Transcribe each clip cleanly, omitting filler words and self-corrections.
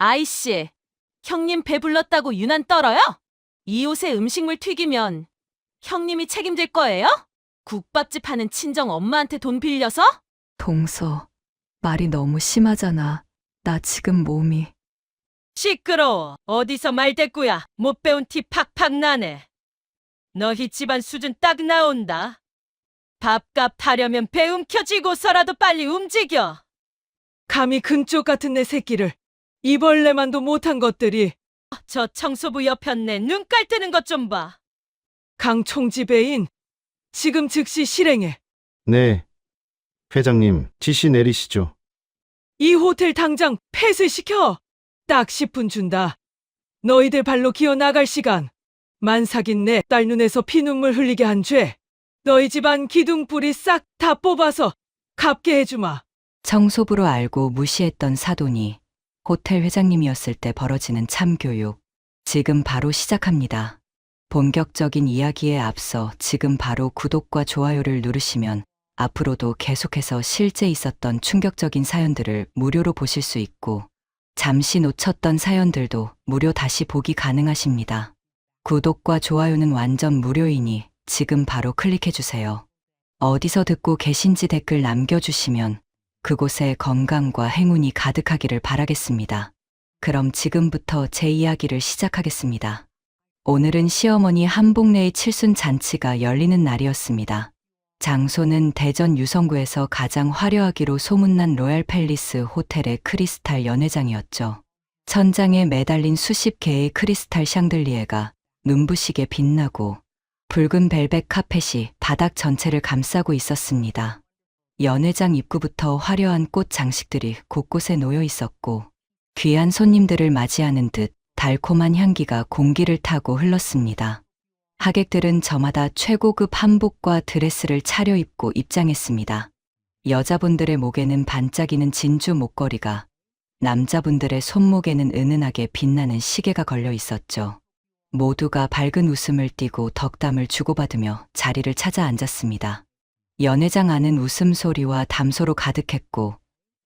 아이씨, 형님 배불렀다고 유난 떨어요? 이 옷에 음식물 튀기면 형님이 책임질 거예요? 국밥집 하는 친정 엄마한테 돈 빌려서? 동서, 말이 너무 심하잖아. 나 지금 몸이. 시끄러워. 어디서 말대꾸야. 못 배운 티 팍팍 나네. 너희 집안 수준 딱 나온다. 밥값 하려면 배 움켜쥐고서라도 빨리 움직여. 감히 근쪽 같은 내 새끼를 이벌레만도 못한 것들이 저 청소부 옆편네 눈깔 뜨는 것 좀 봐. 강 총지배인 지금 즉시 실행해. 네. 회장님, 지시 내리시죠. 이 호텔 당장 폐쇄시켜. 딱 10분 준다. 너희들 발로 기어 나갈 시간. 만삭인 내 딸 눈에서 피눈물 흘리게 한 죄. 너희 집안 기둥뿌리 싹 다 뽑아서 갚게 해주마. 청소부로 알고 무시했던 사돈이 호텔 회장님이었을 때 벌어지는 참교육. 지금 바로 시작합니다. 본격적인 이야기에 앞서 지금 바로 구독과 좋아요를 누르시면 앞으로도 계속해서 실제 있었던 충격적인 사연들을 무료로 보실 수 있고 잠시 놓쳤던 사연들도 무료 다시 보기 가능하십니다. 구독과 좋아요는 완전 무료이니 지금 바로 클릭해주세요. 어디서 듣고 계신지 댓글 남겨주시면 그곳에 건강과 행운이 가득하기를 바라겠습니다. 그럼 지금부터 제 이야기를 시작하겠습니다. 오늘은 시어머니 한복내의 칠순 잔치가 열리는 날이었습니다. 장소는 대전 유성구에서 가장 화려하기로 소문난 로얄 팰리스 호텔의 크리스탈 연회장이었죠. 천장에 매달린 수십 개의 크리스탈 샹들리에가 눈부시게 빛나고 붉은 벨벳 카펫이 바닥 전체를 감싸고 있었습니다. 연회장 입구부터 화려한 꽃 장식들이 곳곳에 놓여 있었고 귀한 손님들을 맞이하는 듯 달콤한 향기가 공기를 타고 흘렀습니다. 하객들은 저마다 최고급 한복과 드레스를 차려입고 입장했습니다. 여자분들의 목에는 반짝이는 진주 목걸이가, 남자분들의 손목에는 은은하게 빛나는 시계가 걸려 있었죠. 모두가 밝은 웃음을 띠고 덕담을 주고받으며 자리를 찾아 앉았습니다. 연회장 안은 웃음소리와 담소로 가득했고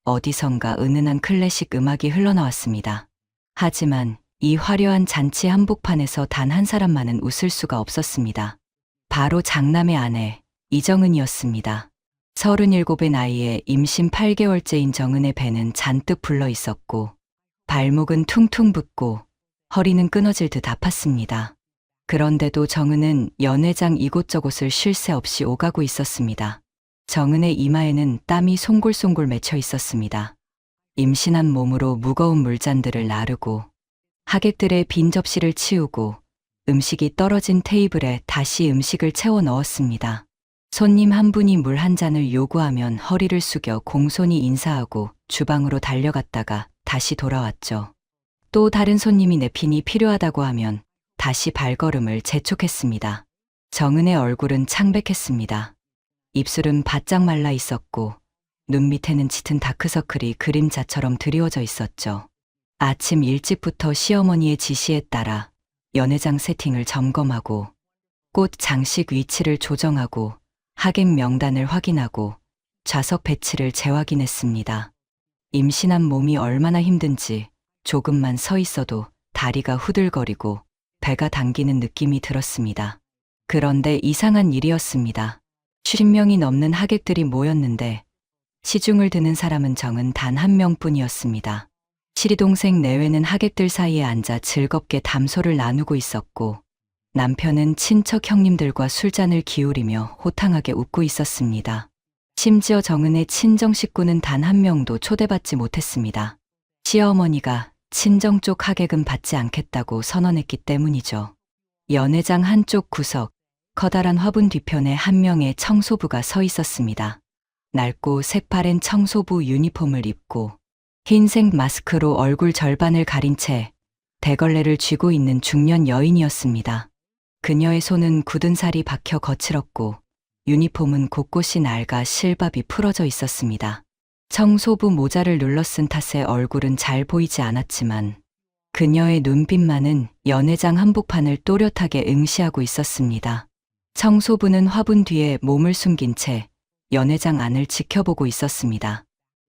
어디선가 은은한 클래식 음악이 흘러나왔습니다. 하지만 이 화려한 잔치 한복판에서 단 한 사람만은 웃을 수가 없었습니다. 바로 장남의 아내 이정은이었습니다. 37의 나이에 임신 8개월째인 정은의 배는 잔뜩 불러 있었고 발목은 퉁퉁 붓고 허리는 끊어질 듯 아팠습니다. 그런데도 정은은 연회장 이곳저곳을 쉴 새 없이 오가고 있었습니다. 정은의 이마에는 땀이 송골송골 맺혀 있었습니다. 임신한 몸으로 무거운 물잔들을 나르고 하객들의 빈 접시를 치우고 음식이 떨어진 테이블에 다시 음식을 채워 넣었습니다. 손님 한 분이 물 한 잔을 요구하면 허리를 숙여 공손히 인사하고 주방으로 달려갔다가 다시 돌아왔죠. 또 다른 손님이 내핀이 필요하다고 하면 다시 발걸음을 재촉했습니다. 정은의 얼굴은 창백했습니다. 입술은 바짝 말라 있었고 눈 밑에는 짙은 다크서클이 그림자처럼 드리워져 있었죠. 아침 일찍부터 시어머니의 지시에 따라 연회장 세팅을 점검하고 꽃 장식 위치를 조정하고 하객 명단을 확인하고 좌석 배치를 재확인했습니다. 임신한 몸이 얼마나 힘든지 조금만 서 있어도 다리가 후들거리고 배가 당기는 느낌이 들었습니다. 그런데 이상한 일이었습니다. 50명이 넘는 하객들이 모였는데 시중을 드는 사람은 정은 단 한 명뿐이었습니다. 시리동생 내외는 하객들 사이에 앉아 즐겁게 담소를 나누고 있었고 남편은 친척 형님들과 술잔을 기울이며 호탕하게 웃고 있었습니다. 심지어 정은의 친정 식구는 단 한 명도 초대받지 못했습니다. 시어머니가 친정 쪽 하객은 받지 않겠다고 선언했기 때문이죠. 연회장 한쪽 구석, 커다란 화분 뒤편에 한 명의 청소부가 서 있었습니다. 낡고 새파란 청소부 유니폼을 입고 흰색 마스크로 얼굴 절반을 가린 채 대걸레를 쥐고 있는 중년 여인이었습니다. 그녀의 손은 굳은 살이 박혀 거칠었고 유니폼은 곳곳이 낡아 실밥이 풀어져 있었습니다. 청소부 모자를 눌러 쓴 탓에 얼굴은 잘 보이지 않았지만 그녀의 눈빛만은 연회장 한복판을 또렷하게 응시하고 있었습니다. 청소부는 화분 뒤에 몸을 숨긴 채 연회장 안을 지켜보고 있었습니다.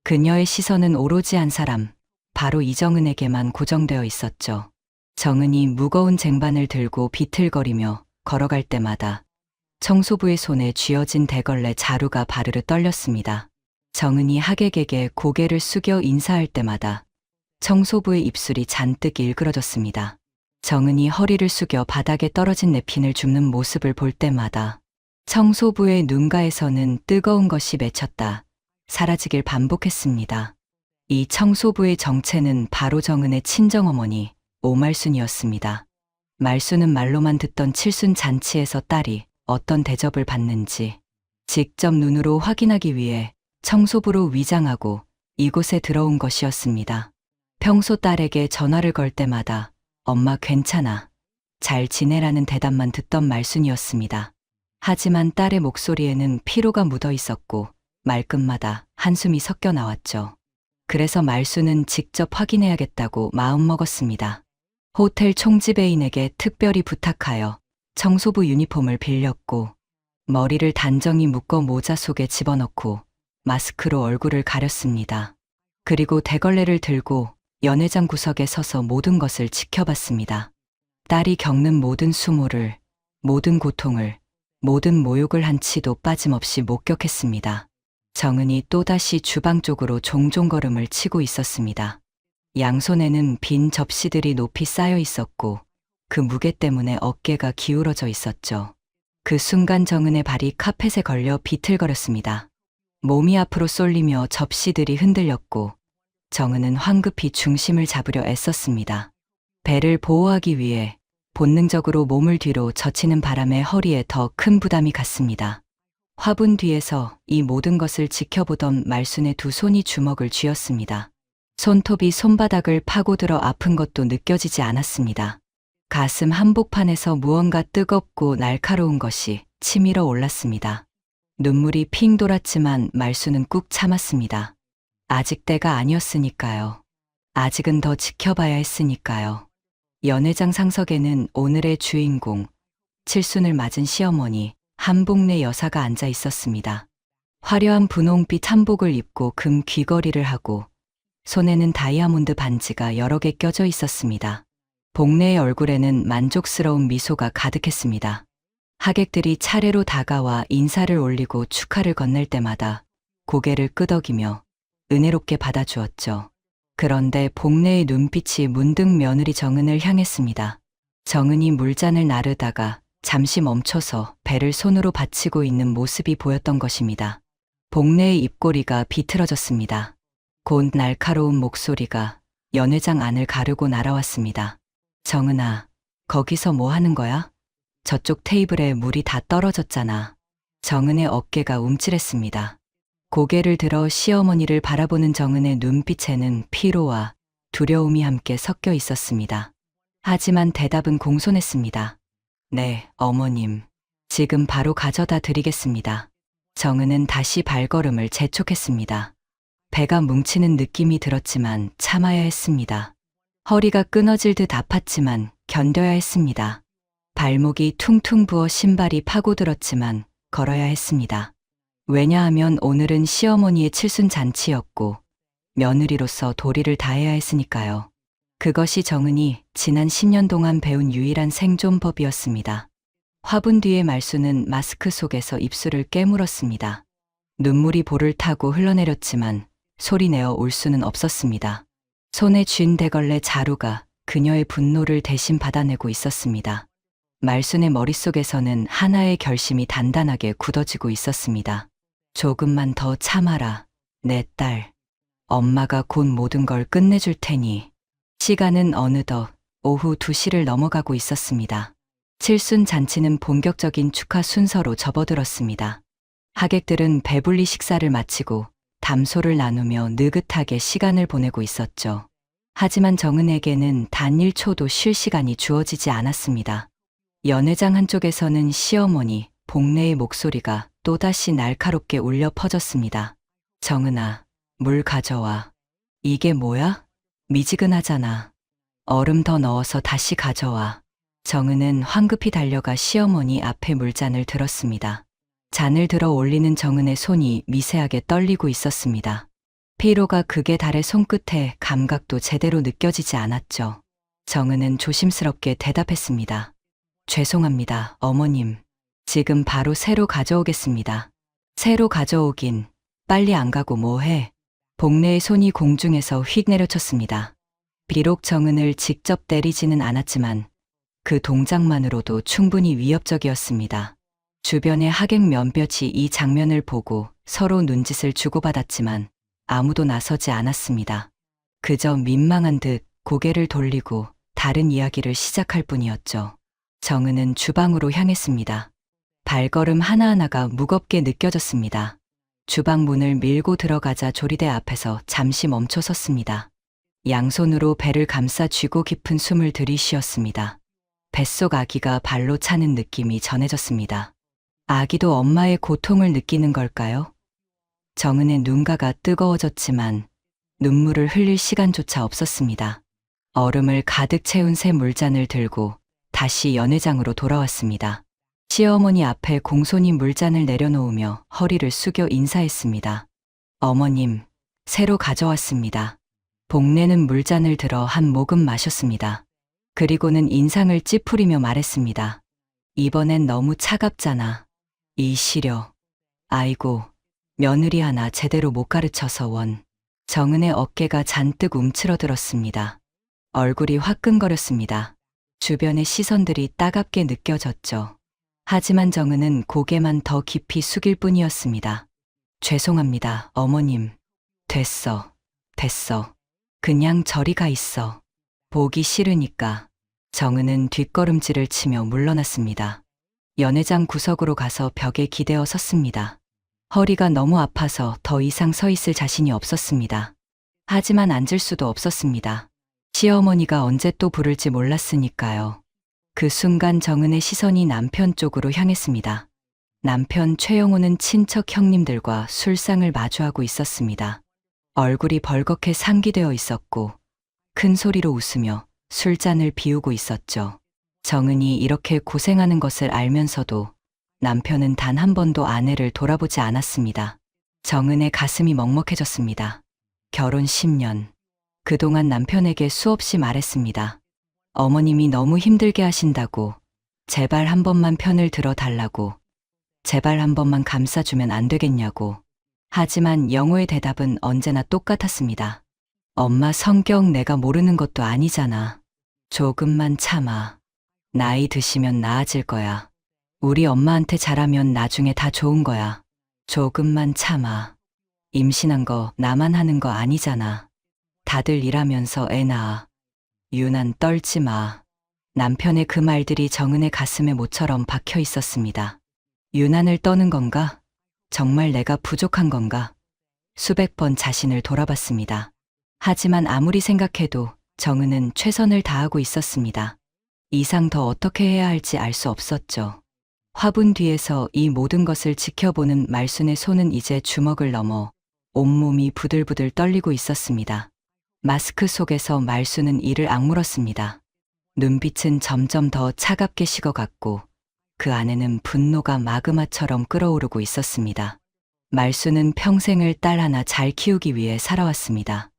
그녀의 시선은 오로지 한 사람, 바로 이정은에게만 고정되어 있었죠. 정은이 무거운 쟁반을 들고 비틀거리며 걸어갈 때마다 청소부의 손에 쥐어진 대걸레 자루가 바르르 떨렸습니다. 정은이 하객에게 고개를 숙여 인사할 때마다 청소부의 입술이 잔뜩 일그러졌습니다. 정은이 허리를 숙여 바닥에 떨어진 냅킨을 줍는 모습을 볼 때마다 청소부의 눈가에서는 뜨거운 것이 맺혔다 사라지길 반복했습니다. 이 청소부의 정체는 바로 정은의 친정어머니 오말순이었습니다. 말순은 말로만 듣던 칠순 잔치에서 딸이 어떤 대접을 받는지 직접 눈으로 확인하기 위해 청소부로 위장하고 이곳에 들어온 것이었습니다. 평소 딸에게 전화를 걸 때마다 엄마 괜찮아, 잘 지내라는 대답만 듣던 말순이었습니다. 하지만 딸의 목소리에는 피로가 묻어 있었고 말끝마다 한숨이 섞여 나왔죠. 그래서 말순은 직접 확인해야겠다고 마음먹었습니다. 호텔 총지배인에게 특별히 부탁하여 청소부 유니폼을 빌렸고 머리를 단정히 묶어 모자 속에 집어넣고 마스크로 얼굴을 가렸습니다. 그리고 대걸레를 들고 연회장 구석에 서서 모든 것을 지켜봤습니다. 딸이 겪는 모든 수모를, 모든 고통을, 모든 모욕을 한치도 빠짐없이 목격했습니다. 정은이 또다시 주방 쪽으로 종종 걸음을 치고 있었습니다. 양손에는 빈 접시들이 높이 쌓여 있었고 그 무게 때문에 어깨가 기울어져 있었죠. 그 순간 정은의 발이 카펫에 걸려 비틀거렸습니다. 몸이 앞으로 쏠리며 접시들이 흔들렸고 정은은 황급히 중심을 잡으려 애썼습니다. 배를 보호하기 위해 본능적으로 몸을 뒤로 젖히는 바람에 허리에 더 큰 부담이 갔습니다. 화분 뒤에서 이 모든 것을 지켜보던 말순의 두 손이 주먹을 쥐었습니다. 손톱이 손바닥을 파고들어 아픈 것도 느껴지지 않았습니다. 가슴 한복판에서 무언가 뜨겁고 날카로운 것이 치밀어 올랐습니다. 눈물이 핑 돌았지만 말순은 꾹 참았습니다. 아직 때가 아니었으니까요. 아직은 더 지켜봐야 했으니까요. 연회장 상석에는 오늘의 주인공, 칠순을 맞은 시어머니 한복내 여사가 앉아 있었습니다. 화려한 분홍빛 한복을 입고 금 귀걸이를 하고 손에는 다이아몬드 반지가 여러 개 껴져 있었습니다. 복내의 얼굴에는 만족스러운 미소가 가득했습니다. 하객들이 차례로 다가와 인사를 올리고 축하를 건넬 때마다 고개를 끄덕이며 은혜롭게 받아주었죠. 그런데 복내의 눈빛이 문득 며느리 정은을 향했습니다. 정은이 물잔을 나르다가 잠시 멈춰서 배를 손으로 받치고 있는 모습이 보였던 것입니다. 복내의 입꼬리가 비틀어졌습니다. 곧 날카로운 목소리가 연회장 안을 가르고 날아왔습니다. 정은아, 거기서 뭐 하는 거야? 저쪽 테이블에 물이 다 떨어졌잖아. 정은의 어깨가 움찔했습니다. 고개를 들어 시어머니를 바라보는 정은의 눈빛에는 피로와 두려움이 함께 섞여 있었습니다. 하지만 대답은 공손했습니다. 네, 어머님. 지금 바로 가져다 드리겠습니다. 정은은 다시 발걸음을 재촉했습니다. 배가 뭉치는 느낌이 들었지만 참아야 했습니다. 허리가 끊어질 듯 아팠지만 견뎌야 했습니다. 발목이 퉁퉁 부어 신발이 파고들었지만 걸어야 했습니다. 왜냐하면 오늘은 시어머니의 칠순 잔치였고 며느리로서 도리를 다해야 했으니까요. 그것이 정은이 지난 10년 동안 배운 유일한 생존법이었습니다. 화분 뒤의 말순은 마스크 속에서 입술을 깨물었습니다. 눈물이 볼을 타고 흘러내렸지만 소리내어 울 수는 없었습니다. 손에 쥔 대걸레 자루가 그녀의 분노를 대신 받아내고 있었습니다. 말순의 머릿속에서는 하나의 결심이 단단하게 굳어지고 있었습니다. 조금만 더 참아라, 내 딸. 엄마가 곧 모든 걸 끝내줄 테니. 시간은 어느덧 오후 2시를 넘어가고 있었습니다. 칠순 잔치는 본격적인 축하 순서로 접어들었습니다. 하객들은 배불리 식사를 마치고 담소를 나누며 느긋하게 시간을 보내고 있었죠. 하지만 정은에게는 단 1초도 쉴 시간이 주어지지 않았습니다. 연회장 한쪽에서는 시어머니 복내의 목소리가 또다시 날카롭게 울려 퍼졌습니다. 정은아, 물 가져와. 이게 뭐야? 미지근하잖아. 얼음 더 넣어서 다시 가져와. 정은은 황급히 달려가 시어머니 앞에 물잔을 들었습니다. 잔을 들어 올리는 정은의 손이 미세하게 떨리고 있었습니다. 피로가 극에 달해 손끝에 감각도 제대로 느껴지지 않았죠. 정은은 조심스럽게 대답했습니다. 죄송합니다, 어머님. 지금 바로 새로 가져오겠습니다. 새로 가져오긴 빨리 안 가고 뭐해. 복래의 손이 공중에서 휙 내려쳤습니다. 비록 정은을 직접 때리지는 않았지만 그 동작만으로도 충분히 위협적이었습니다. 주변의 하객 몇몇이 이 장면을 보고 서로 눈짓을 주고받았지만 아무도 나서지 않았습니다. 그저 민망한 듯 고개를 돌리고 다른 이야기를 시작할 뿐이었죠. 정은은 주방으로 향했습니다. 발걸음 하나하나가 무겁게 느껴졌습니다. 주방 문을 밀고 들어가자 조리대 앞에서 잠시 멈춰 섰습니다. 양손으로 배를 감싸 쥐고 깊은 숨을 들이쉬었습니다. 뱃속 아기가 발로 차는 느낌이 전해졌습니다. 아기도 엄마의 고통을 느끼는 걸까요? 정은의 눈가가 뜨거워졌지만 눈물을 흘릴 시간조차 없었습니다. 얼음을 가득 채운 새 물잔을 들고 다시 연회장으로 돌아왔습니다. 시어머니 앞에 공손히 물잔을 내려놓으며 허리를 숙여 인사했습니다. 어머님, 새로 가져왔습니다. 복래는 물잔을 들어 한 모금 마셨습니다. 그리고는 인상을 찌푸리며 말했습니다. 이번엔 너무 차갑잖아. 이 시려. 아이고, 며느리 하나 제대로 못 가르쳐서 원. 정은의 어깨가 잔뜩 움츠러들었습니다. 얼굴이 화끈거렸습니다. 주변의 시선들이 따갑게 느껴졌죠. 하지만 정은은 고개만 더 깊이 숙일 뿐이었습니다. 죄송합니다, 어머님. 됐어. 그냥 저리 가 있어. 보기 싫으니까. 정은은 뒷걸음질을 치며 물러났습니다. 연회장 구석으로 가서 벽에 기대어 섰습니다. 허리가 너무 아파서 더 이상 서 있을 자신이 없었습니다. 하지만 앉을 수도 없었습니다. 시어머니가 언제 또 부를지 몰랐으니까요. 그 순간 정은의 시선이 남편 쪽으로 향했습니다. 남편 최영호는 친척 형님들과 술상을 마주하고 있었습니다. 얼굴이 벌겋게 상기되어 있었고 큰 소리로 웃으며 술잔을 비우고 있었죠. 정은이 이렇게 고생하는 것을 알면서도 남편은 단 한 번도 아내를 돌아보지 않았습니다. 정은의 가슴이 먹먹해졌습니다. 결혼 10년. 그동안 남편에게 수없이 말했습니다. 어머님이 너무 힘들게 하신다고, 제발 한 번만 편을 들어달라고, 제발 한 번만 감싸주면 안 되겠냐고. 하지만 영호의 대답은 언제나 똑같았습니다. 엄마 성격 내가 모르는 것도 아니잖아. 조금만 참아. 나이 드시면 나아질 거야. 우리 엄마한테 잘하면 나중에 다 좋은 거야. 조금만 참아. 임신한 거 나만 하는 거 아니잖아. 다들 일하면서 애 낳아. 유난 떨지 마. 남편의 그 말들이 정은의 가슴에 모처럼 박혀 있었습니다. 유난을 떠는 건가? 정말 내가 부족한 건가? 수백 번 자신을 돌아봤습니다. 하지만 아무리 생각해도 정은은 최선을 다하고 있었습니다. 이상 더 어떻게 해야 할지 알 수 없었죠. 화분 뒤에서 이 모든 것을 지켜보는 말순의 손은 이제 주먹을 넘어 온몸이 부들부들 떨리고 있었습니다. 마스크 속에서 말순은 이를 악물었습니다. 눈빛은 점점 더 차갑게 식어갔고 그 안에는 분노가 마그마처럼 끓어오르고 있었습니다. 말순은 평생을 딸 하나 잘 키우기 위해 살아왔습니다.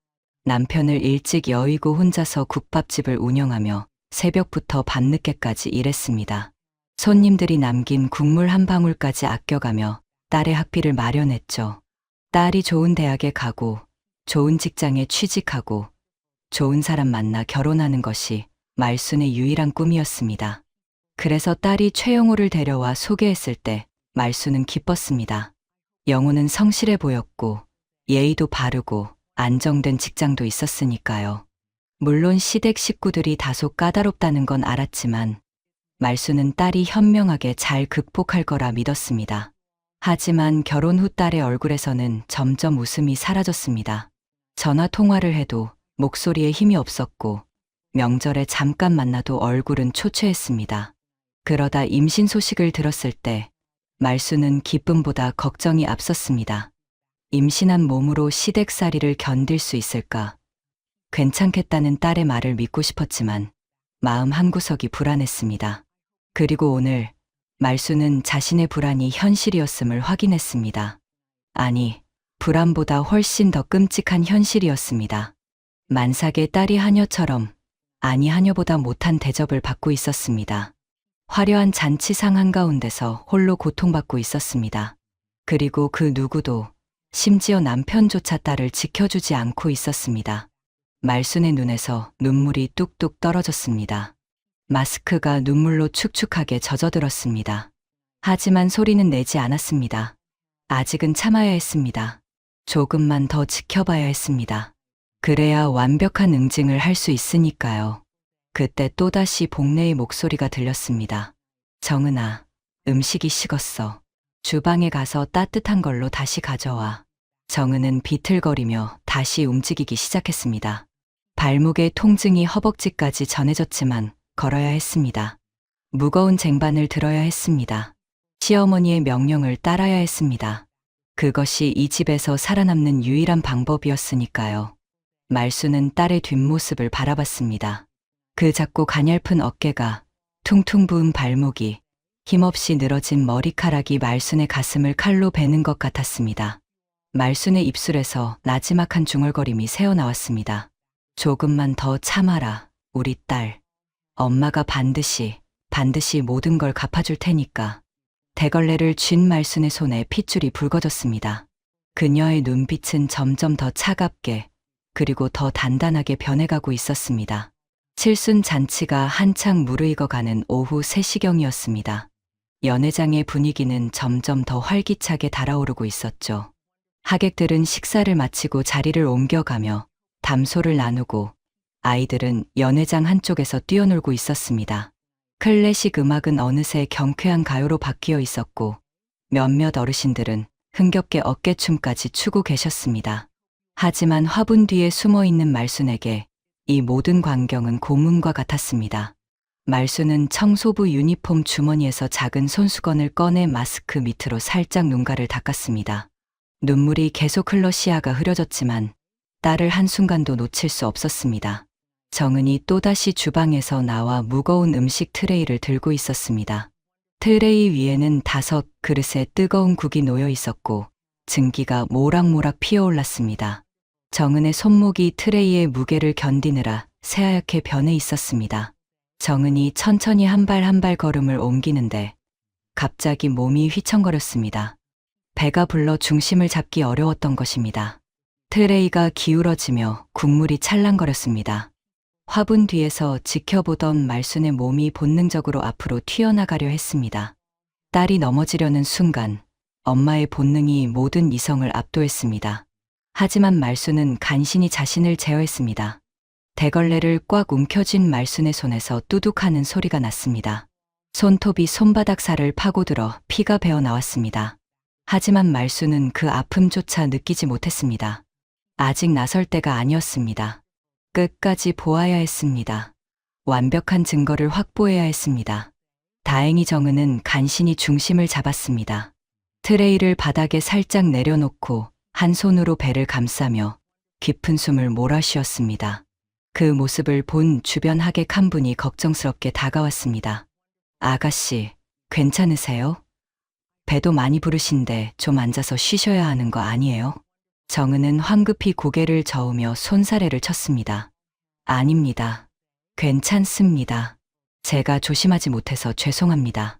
남편을 일찍 여의고 혼자서 국밥집을 운영하며 새벽부터 밤늦게까지 일했습니다. 손님들이 남긴 국물 한 방울까지 아껴가며 딸의 학비를 마련했죠. 딸이 좋은 대학에 가고 좋은 직장에 취직하고 좋은 사람 만나 결혼하는 것이 말순의 유일한 꿈이었습니다. 그래서 딸이 최영호를 데려와 소개했을 때 말순은 기뻤습니다. 영호는 성실해 보였고 예의도 바르고 안정된 직장도 있었으니까요. 물론 시댁 식구들이 다소 까다롭다는 건 알았지만 말순은 딸이 현명하게 잘 극복할 거라 믿었습니다. 하지만 결혼 후 딸의 얼굴에서는 점점 웃음이 사라졌습니다. 전화 통화를 해도 목소리에 힘이 없었고 명절에 잠깐 만나도 얼굴은 초췌했습니다. 그러다 임신 소식을 들었을 때 말순은 기쁨보다 걱정이 앞섰습니다. 임신한 몸으로 시댁살이를 견딜 수 있을까? 괜찮겠다는 딸의 말을 믿고 싶었지만 마음 한구석이 불안했습니다. 그리고 오늘 말순은 자신의 불안이 현실이었음을 확인했습니다. 아니, 불안보다 훨씬 더 끔찍한 현실이었습니다. 만삭의 딸이 하녀처럼, 아니 하녀보다 못한 대접을 받고 있었습니다. 화려한 잔치상 한가운데서 홀로 고통받고 있었습니다. 그리고 그 누구도, 심지어 남편조차 딸을 지켜주지 않고 있었습니다. 말순의 눈에서 눈물이 뚝뚝 떨어졌습니다. 마스크가 눈물로 축축하게 젖어들었습니다. 하지만 소리는 내지 않았습니다. 아직은 참아야 했습니다. 조금만 더 지켜봐야 했습니다. 그래야 완벽한 응징을 할 수 있으니까요. 그때 또다시 복래의 목소리가 들렸습니다. 정은아, 음식이 식었어. 주방에 가서 따뜻한 걸로 다시 가져와. 정은은 비틀거리며 다시 움직이기 시작했습니다. 발목의 통증이 허벅지까지 전해졌지만 걸어야 했습니다. 무거운 쟁반을 들어야 했습니다. 시어머니의 명령을 따라야 했습니다. 그것이 이 집에서 살아남는 유일한 방법이었으니까요. 말순은 딸의 뒷모습을 바라봤습니다. 그 작고 가냘픈 어깨가, 퉁퉁 부은 발목이, 힘없이 늘어진 머리카락이 말순의 가슴을 칼로 베는 것 같았습니다. 말순의 입술에서 나지막한 중얼거림이 새어나왔습니다. 조금만 더 참아라, 우리 딸. 엄마가 반드시 모든 걸 갚아줄 테니까. 대걸레를 쥔 말순의 손에 핏줄이 붉어졌습니다. 그녀의 눈빛은 점점 더 차갑게, 그리고 더 단단하게 변해가고 있었습니다. 칠순 잔치가 한창 무르익어가는 오후 3시경이었습니다. 연회장의 분위기는 점점 더 활기차게 달아오르고 있었죠. 하객들은 식사를 마치고 자리를 옮겨가며 담소를 나누고, 아이들은 연회장 한쪽에서 뛰어놀고 있었습니다. 클래식 음악은 어느새 경쾌한 가요로 바뀌어 있었고, 몇몇 어르신들은 흥겹게 어깨춤까지 추고 계셨습니다. 하지만 화분 뒤에 숨어 있는 말순에게 이 모든 광경은 고문과 같았습니다. 말순은 청소부 유니폼 주머니에서 작은 손수건을 꺼내 마스크 밑으로 살짝 눈가를 닦았습니다. 눈물이 계속 흘러 시야가 흐려졌지만 딸을 한순간도 놓칠 수 없었습니다. 정은이 또다시 주방에서 나와 무거운 음식 트레이를 들고 있었습니다. 트레이 위에는 5그릇의 뜨거운 국이 놓여 있었고 증기가 모락모락 피어올랐습니다. 정은의 손목이 트레이의 무게를 견디느라 새하얗게 변해 있었습니다. 정은이 천천히 한 발 한 발 걸음을 옮기는데 갑자기 몸이 휘청거렸습니다. 배가 불러 중심을 잡기 어려웠던 것입니다. 트레이가 기울어지며 국물이 찰랑거렸습니다. 화분 뒤에서 지켜보던 말순의 몸이 본능적으로 앞으로 튀어나가려 했습니다. 딸이 넘어지려는 순간 엄마의 본능이 모든 이성을 압도했습니다. 하지만 말순은 간신히 자신을 제어했습니다. 대걸레를 꽉 움켜쥔 말순의 손에서 뚜둑하는 소리가 났습니다. 손톱이 손바닥 살을 파고들어 피가 배어 나왔습니다. 하지만 말순은 그 아픔조차 느끼지 못했습니다. 아직 나설 때가 아니었습니다. 끝까지 보아야 했습니다. 완벽한 증거를 확보해야 했습니다. 다행히 정은은 간신히 중심을 잡았습니다. 트레이를 바닥에 살짝 내려놓고 한 손으로 배를 감싸며 깊은 숨을 몰아쉬었습니다. 그 모습을 본 주변 하객 한 분이 걱정스럽게 다가왔습니다. 아가씨, 괜찮으세요? 배도 많이 부르신데 좀 앉아서 쉬셔야 하는 거 아니에요? 정은은 황급히 고개를 저으며 손사래를 쳤습니다. 아닙니다. 괜찮습니다. 제가 조심하지 못해서 죄송합니다.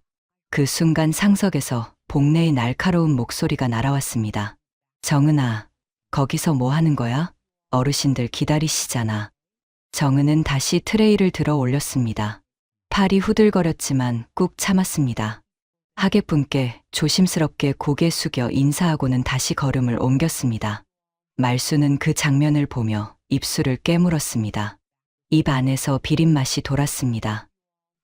그 순간 상석에서 복래의 날카로운 목소리가 날아왔습니다. 정은아, 거기서 뭐 하는 거야? 어르신들 기다리시잖아. 정은은 다시 트레이를 들어 올렸습니다. 팔이 후들거렸지만 꾹 참았습니다. 하객분께 조심스럽게 고개 숙여 인사하고는 다시 걸음을 옮겼습니다. 말순은 그 장면을 보며 입술을 깨물었습니다. 입 안에서 비린 맛이 돌았습니다.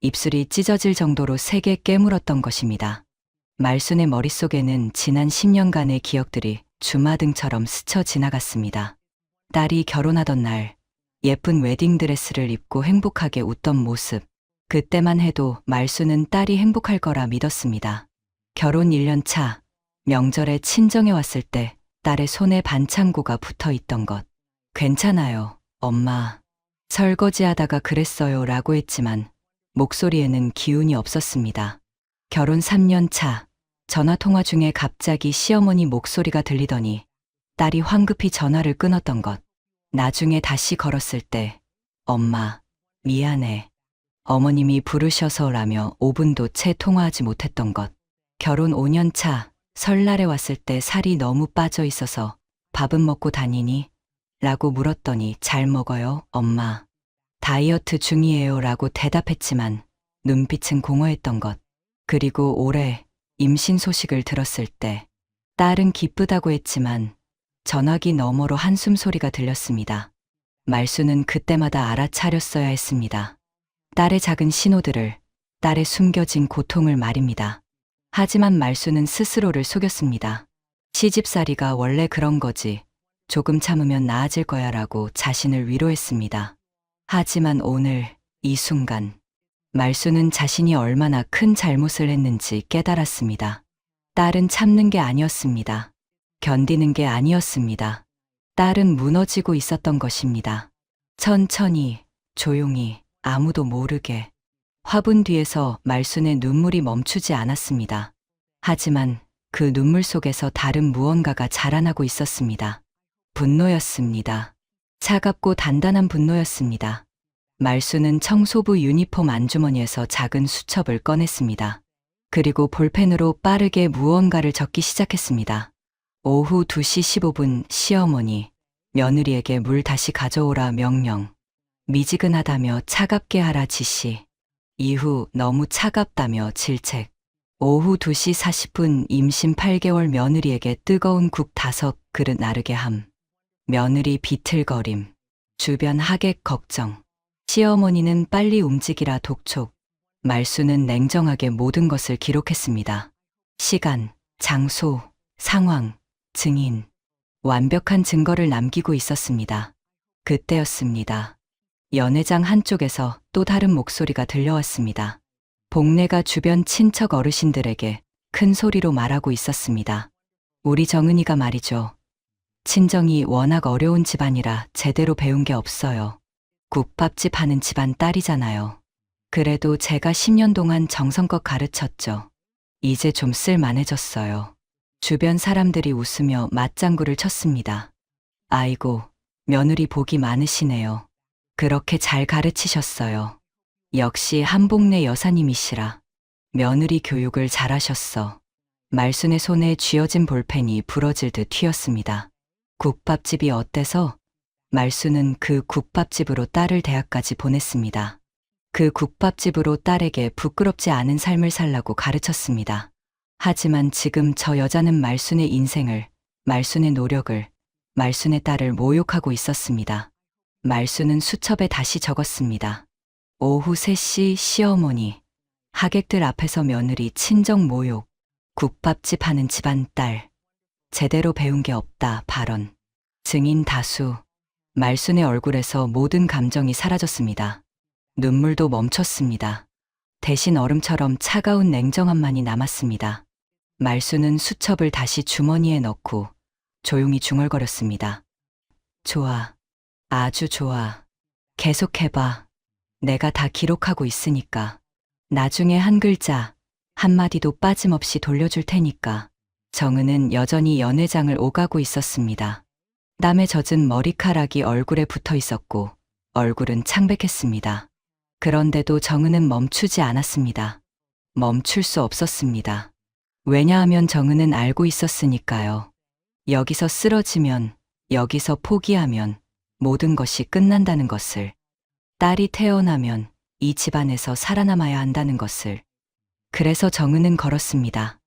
입술이 찢어질 정도로 세게 깨물었던 것입니다. 말순의 머릿속에는 지난 10년간의 기억들이 주마등처럼 스쳐 지나갔습니다. 딸이 결혼하던 날, 예쁜 웨딩드레스를 입고 행복하게 웃던 모습. 그때만 해도 말순은 딸이 행복할 거라 믿었습니다. 결혼 1년 차, 명절에 친정에 왔을 때 딸의 손에 반창고가 붙어 있던 것. 괜찮아요, 엄마. 설거지하다가 그랬어요 라고 했지만 목소리에는 기운이 없었습니다. 결혼 3년 차, 전화통화 중에 갑자기 시어머니 목소리가 들리더니 딸이 황급히 전화를 끊었던 것. 나중에 다시 걸었을 때 엄마, 미안해. 어머님이 부르셔서라며 5분도 채 통화하지 못했던 것. 결혼 5년 차 설날에 왔을 때 살이 너무 빠져 있어서 밥은 먹고 다니니? 라고 물었더니 잘 먹어요, 엄마. 다이어트 중이에요 라고 대답했지만 눈빛은 공허했던 것. 그리고 올해 임신 소식을 들었을 때 딸은 기쁘다고 했지만 전화기 너머로 한숨 소리가 들렸습니다. 말수는 그때마다 알아차렸어야 했습니다. 딸의 작은 신호들을, 딸의 숨겨진 고통을 말입니다. 하지만 말수는 스스로를 속였습니다. 시집살이가 원래 그런 거지. 조금 참으면 나아질 거야 라고 자신을 위로했습니다. 하지만 오늘, 이 순간, 말수는 자신이 얼마나 큰 잘못을 했는지 깨달았습니다. 딸은 참는 게 아니었습니다. 견디는 게 아니었습니다. 딸은 무너지고 있었던 것입니다. 천천히, 조용히, 아무도 모르게. 화분 뒤에서 말순의 눈물이 멈추지 않았습니다. 하지만 그 눈물 속에서 다른 무언가가 자라나고 있었습니다. 분노였습니다. 차갑고 단단한 분노였습니다. 말수는 청소부 유니폼 안주머니에서 작은 수첩을 꺼냈습니다. 그리고 볼펜으로 빠르게 무언가를 적기 시작했습니다. 오후 2시 15분 시어머니, 며느리에게 물 다시 가져오라 명령. 미지근하다며 차갑게 하라 지시. 이후 너무 차갑다며 질책. 오후 2시 40분 임신 8개월 며느리에게 뜨거운 국 5그릇 나르게 함. 며느리 비틀거림. 주변 하객 걱정. 시어머니는 빨리 움직이라 독촉. 말수는 냉정하게 모든 것을 기록했습니다. 시간, 장소, 상황, 증인. 완벽한 증거를 남기고 있었습니다. 그때였습니다. 연회장 한쪽에서 또 다른 목소리가 들려왔습니다. 복례가 주변 친척 어르신들에게 큰 소리로 말하고 있었습니다. 우리 정은이가 말이죠. 친정이 워낙 어려운 집안이라 제대로 배운 게 없어요. 국밥집 하는 집안 딸이잖아요. 그래도 제가 10년 동안 정성껏 가르쳤죠. 이제 좀 쓸만해졌어요. 주변 사람들이 웃으며 맞장구를 쳤습니다. 아이고, 며느리 복이 많으시네요. 그렇게 잘 가르치셨어요. 역시 한복내 여사님이시라. 며느리 교육을 잘하셨어. 말순의 손에 쥐어진 볼펜이 부러질 듯 튀었습니다. 국밥집이 어때서? 말수는 그 국밥집으로 딸을 대학까지 보냈습니다. 그 국밥집으로 딸에게 부끄럽지 않은 삶을 살라고 가르쳤습니다. 하지만 지금 저 여자는 말순의 인생을, 말순의 노력을, 말순의 딸을 모욕하고 있었습니다. 말수는 수첩에 다시 적었습니다. 오후 3시 시어머니, 하객들 앞에서 며느리 친정 모욕, 국밥집 하는 집안 딸, 제대로 배운 게 없다 발언. 증인 다수. 말순의 얼굴에서 모든 감정이 사라졌습니다. 눈물도 멈췄습니다. 대신 얼음처럼 차가운 냉정함만이 남았습니다. 말순은 수첩을 다시 주머니에 넣고 조용히 중얼거렸습니다. 좋아. 아주 좋아. 계속해봐. 내가 다 기록하고 있으니까. 나중에 한 글자, 한마디도 빠짐없이 돌려줄 테니까. 정은은 여전히 연회장을 오가고 있었습니다. 땀에 젖은 머리카락이 얼굴에 붙어 있었고 얼굴은 창백했습니다. 그런데도 정은은 멈추지 않았습니다. 멈출 수 없었습니다. 왜냐하면 정은은 알고 있었으니까요. 여기서 쓰러지면, 여기서 포기하면 모든 것이 끝난다는 것을. 딸이 태어나면 이 집안에서 살아남아야 한다는 것을. 그래서 정은은 걸었습니다.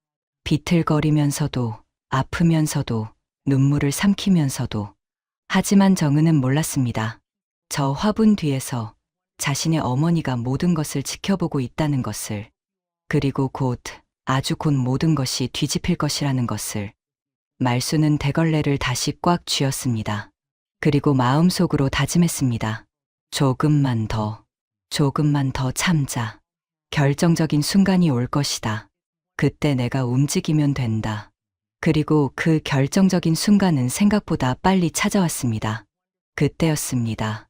비틀거리면서도, 아프면서도, 눈물을 삼키면서도. 하지만 정은은 몰랐습니다. 저 화분 뒤에서 자신의 어머니가 모든 것을 지켜보고 있다는 것을. 그리고 곧, 아주 곧 모든 것이 뒤집힐 것이라는 것을. 말수는 대걸레를 다시 꽉 쥐었습니다. 그리고 마음속으로 다짐했습니다. 조금만 더 참자. 결정적인 순간이 올 것이다. 그때 내가 움직이면 된다. 그리고 그 결정적인 순간은 생각보다 빨리 찾아왔습니다. 그때였습니다.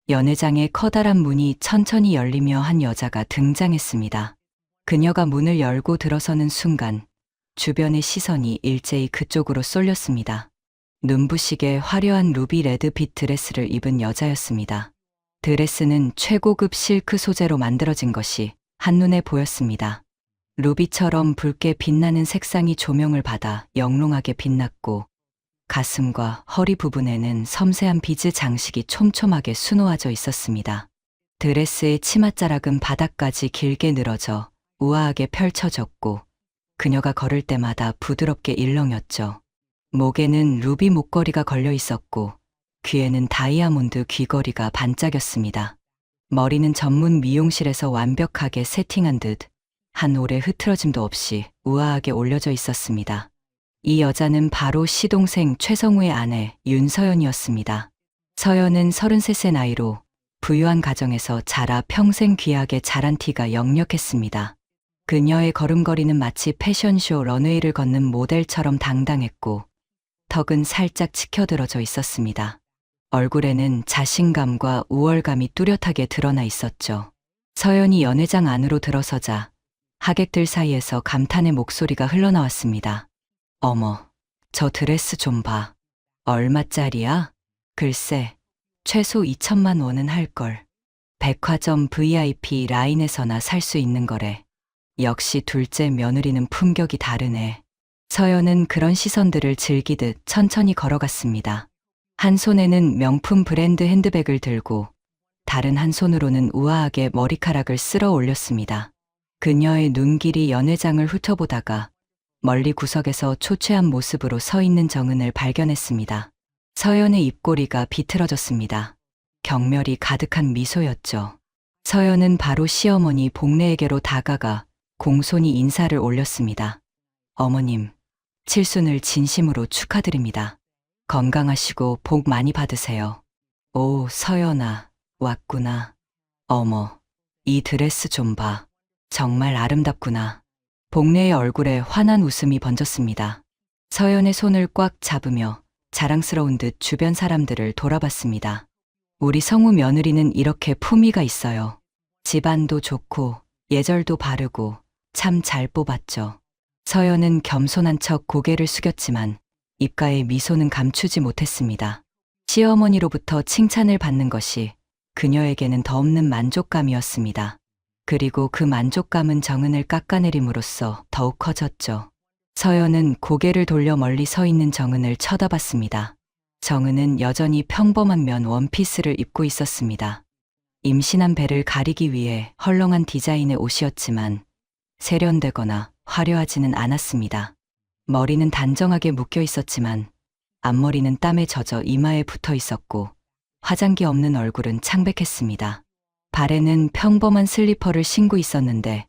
연회장의 커다란 문이 천천히 열리며 한 여자가 등장했습니다. 그녀가 문을 열고 들어서는 순간 주변의 시선이 일제히 그쪽으로 쏠렸습니다. 눈부시게 화려한 루비 레드빛 드레스를 입은 여자였습니다. 드레스는 최고급 실크 소재로 만들어진 것이 한눈에 보였습니다. 루비처럼 붉게 빛나는 색상이 조명을 받아 영롱하게 빛났고 가슴과 허리 부분에는 섬세한 비즈 장식이 촘촘하게 수놓아져 있었습니다. 드레스의 치맛자락은 바닥까지 길게 늘어져 우아하게 펼쳐졌고 그녀가 걸을 때마다 부드럽게 일렁였죠. 목에는 루비 목걸이가 걸려 있었고 귀에는 다이아몬드 귀걸이가 반짝였습니다. 머리는 전문 미용실에서 완벽하게 세팅한 듯 한 올의 흐트러짐도 없이 우아하게 올려져 있었습니다. 이 여자는 바로 시동생 최성우의 아내 윤서연이었습니다. 서연은 33세 나이로 부유한 가정에서 자라 평생 귀하게 자란 티가 역력했습니다. 그녀의 걸음걸이는 마치 패션쇼 런웨이를 걷는 모델처럼 당당했고 턱은 살짝 치켜들어져 있었습니다. 얼굴에는 자신감과 우월감이 뚜렷하게 드러나 있었죠. 서연이 연회장 안으로 들어서자 하객들 사이에서 감탄의 목소리가 흘러나왔습니다. 어머, 저 드레스 좀 봐. 얼마짜리야? 글쎄, 최소 2천만 원은 할걸. 백화점 VIP 라인에서나 살 수 있는 거래. 역시 둘째 며느리는 품격이 다르네. 서연은 그런 시선들을 즐기듯 천천히 걸어갔습니다. 한 손에는 명품 브랜드 핸드백을 들고 다른 한 손으로는 우아하게 머리카락을 쓸어 올렸습니다. 그녀의 눈길이 연회장을 훑어보다가 멀리 구석에서 초췌한 모습으로 서 있는 정은을 발견했습니다. 서연의 입꼬리가 비틀어졌습니다. 경멸이 가득한 미소였죠. 서연은 바로 시어머니 복례에게로 다가가 공손히 인사를 올렸습니다. 어머님, 칠순을 진심으로 축하드립니다. 건강하시고 복 많이 받으세요. 오, 서연아, 왔구나. 어머, 이 드레스 좀 봐. 정말 아름답구나. 복례의 얼굴에 환한 웃음이 번졌습니다. 서연의 손을 꽉 잡으며 자랑스러운 듯 주변 사람들을 돌아봤습니다. 우리 성우 며느리는 이렇게 품위가 있어요. 집안도 좋고 예절도 바르고 참 잘 뽑았죠. 서연은 겸손한 척 고개를 숙였지만 입가의 미소는 감추지 못했습니다. 시어머니로부터 칭찬을 받는 것이 그녀에게는 더 없는 만족감이었습니다. 그리고 그 만족감은 정은을 깎아내림으로써 더욱 커졌죠. 서연은 고개를 돌려 멀리 서 있는 정은을 쳐다봤습니다. 정은은 여전히 평범한 면 원피스를 입고 있었습니다. 임신한 배를 가리기 위해 헐렁한 디자인의 옷이었지만 세련되거나 화려하지는 않았습니다. 머리는 단정하게 묶여 있었지만 앞머리는 땀에 젖어 이마에 붙어 있었고 화장기 없는 얼굴은 창백했습니다. 발에는 평범한 슬리퍼를 신고 있었는데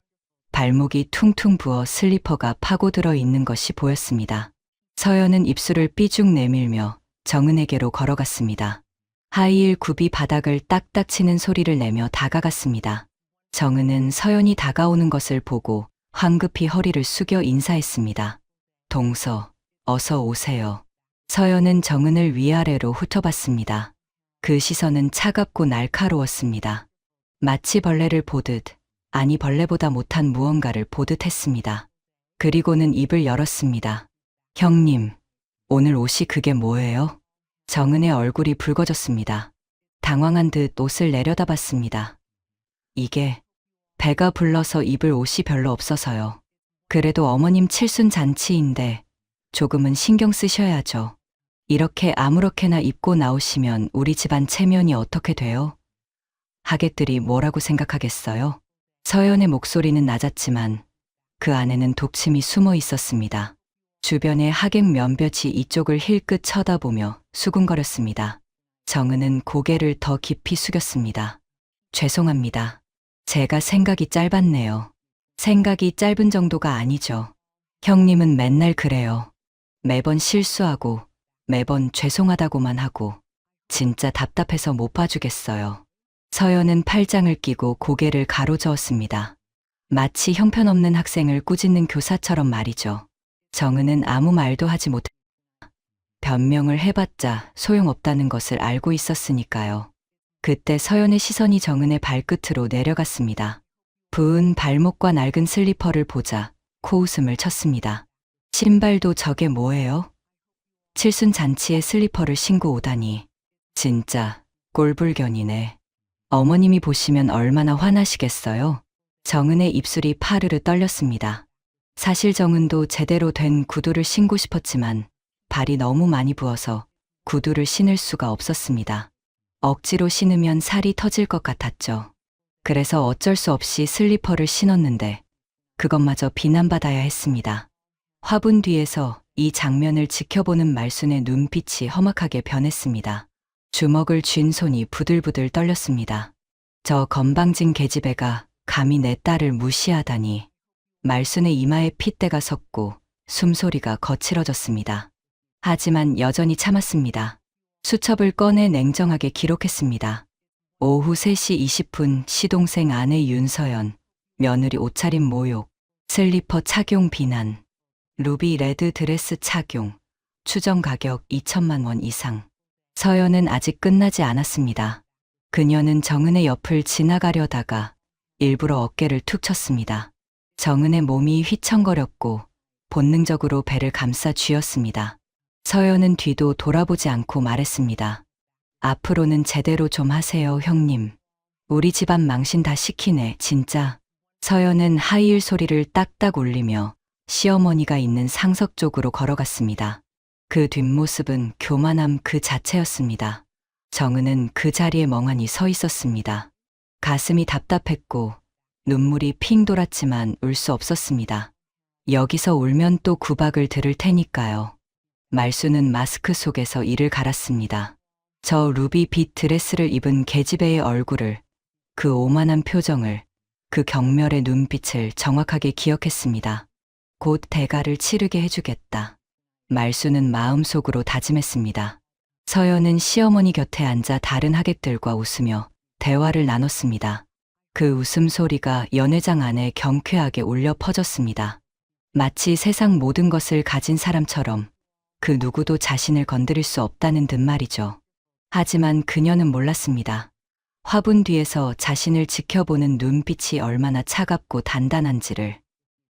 발목이 퉁퉁 부어 슬리퍼가 파고들어 있는 것이 보였습니다. 서연은 입술을 삐죽 내밀며 정은에게로 걸어갔습니다. 하이힐 굽이 바닥을 딱딱 치는 소리를 내며 다가갔습니다. 정은은 서연이 다가오는 것을 보고 황급히 허리를 숙여 인사했습니다. 동서, 어서 오세요. 서연은 정은을 위아래로 훑어봤습니다. 그 시선은 차갑고 날카로웠습니다. 마치 벌레를 보듯, 아니 벌레보다 못한 무언가를 보듯 했습니다. 그리고는 입을 열었습니다. 형님, 오늘 옷이 그게 뭐예요? 정은의 얼굴이 붉어졌습니다. 당황한 듯 옷을 내려다봤습니다. 이게 배가 불러서 입을 옷이 별로 없어서요. 그래도 어머님 칠순 잔치인데 조금은 신경 쓰셔야죠. 이렇게 아무렇게나 입고 나오시면 우리 집안 체면이 어떻게 돼요? 하객들이 뭐라고 생각하겠어요? 서연의 목소리는 낮았지만 그 안에는 독침이 숨어 있었습니다. 주변의 하객 몇몇이 이쪽을 힐끗 쳐다보며 수군거렸습니다. 정은은 고개를 더 깊이 숙였습니다. 죄송합니다. 제가 생각이 짧았네요. 생각이 짧은 정도가 아니죠. 형님은 맨날 그래요. 매번 실수하고 매번 죄송하다고만 하고 진짜 답답해서 못 봐주겠어요. 서연은 팔짱을 끼고 고개를 가로저었습니다. 마치 형편없는 학생을 꾸짖는 교사처럼 말이죠. 정은은 아무 말도 하지 못했다. 변명을 해봤자 소용없다는 것을 알고 있었으니까요. 그때 서연의 시선이 정은의 발끝으로 내려갔습니다. 부은 발목과 낡은 슬리퍼를 보자 코웃음을 쳤습니다. 신발도 저게 뭐예요? 칠순 잔치에 슬리퍼를 신고 오다니. 진짜 꼴불견이네. 어머님이 보시면 얼마나 화나시겠어요? 정은의 입술이 파르르 떨렸습니다. 사실 정은도 제대로 된 구두를 신고 싶었지만 발이 너무 많이 부어서 구두를 신을 수가 없었습니다. 억지로 신으면 살이 터질 것 같았죠. 그래서 어쩔 수 없이 슬리퍼를 신었는데 그것마저 비난받아야 했습니다. 화분 뒤에서 이 장면을 지켜보는 말순의 눈빛이 험악하게 변했습니다. 주먹을 쥔 손이 부들부들 떨렸습니다. 저 건방진 계집애가 감히 내 딸을 무시하다니. 말순의 이마에 핏대가 섰고 숨소리가 거칠어졌습니다. 하지만 여전히 참았습니다. 수첩을 꺼내 냉정하게 기록했습니다. 오후 3시 20분 시동생 아내 윤서연, 며느리 옷차림 모욕, 슬리퍼 착용 비난, 루비 레드 드레스 착용, 추정 가격 2천만 원 이상. 서연은 아직 끝나지 않았습니다. 그녀는 정은의 옆을 지나가려다가 일부러 어깨를 툭 쳤습니다. 정은의 몸이 휘청거렸고 본능적으로 배를 감싸 쥐었습니다. 서연은 뒤도 돌아보지 않고 말했습니다. 앞으로는 제대로 좀 하세요, 형님. 우리 집안 망신 다 시키네, 진짜. 서연은 하이힐 소리를 딱딱 울리며 시어머니가 있는 상석 쪽으로 걸어갔습니다. 그 뒷모습은 교만함 그 자체였습니다. 정은은 그 자리에 멍하니 서 있었습니다. 가슴이 답답했고 눈물이 핑 돌았지만 울 수 없었습니다. 여기서 울면 또 구박을 들을 테니까요. 말수는 마스크 속에서 이를 갈았습니다. 저 루비빛 드레스를 입은 계집애의 얼굴을, 그 오만한 표정을, 그 경멸의 눈빛을 정확하게 기억했습니다. 곧 대가를 치르게 해주겠다. 말수는 마음속으로 다짐했습니다. 서연은 시어머니 곁에 앉아 다른 하객들과 웃으며 대화를 나눴습니다. 그 웃음소리가 연회장 안에 경쾌하게 울려 퍼졌습니다. 마치 세상 모든 것을 가진 사람처럼 그 누구도 자신을 건드릴 수 없다는 듯 말이죠. 하지만 그녀는 몰랐습니다. 화분 뒤에서 자신을 지켜보는 눈빛이 얼마나 차갑고 단단한지를.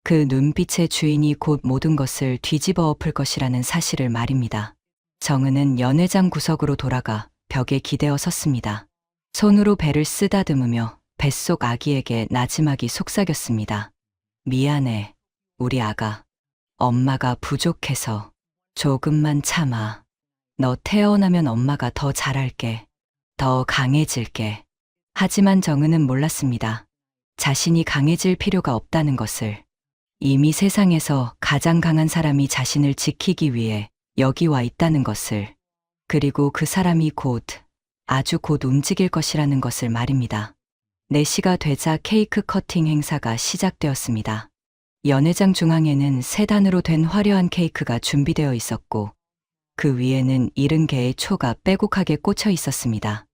그 눈빛의 주인이 곧 모든 것을 뒤집어 엎을 것이라는 사실을 말입니다. 정은은 연회장 구석으로 돌아가 벽에 기대어 섰습니다. 손으로 배를 쓰다듬으며 뱃속 아기에게 나지막이 속삭였습니다. 미안해, 우리 아가. 엄마가 부족해서. 조금만 참아. 너 태어나면 엄마가 더 잘할게. 더 강해질게. 하지만 정은은 몰랐습니다. 자신이 강해질 필요가 없다는 것을. 이미 세상에서 가장 강한 사람이 자신을 지키기 위해 여기 와 있다는 것을. 그리고 그 사람이 곧, 아주 곧 움직일 것이라는 것을 말입니다. 4시가 되자 케이크 커팅 행사가 시작되었습니다. 연회장 중앙에는 3단으로 된 화려한 케이크가 준비되어 있었고 그 위에는 70개의 초가 빼곡하게 꽂혀 있었습니다.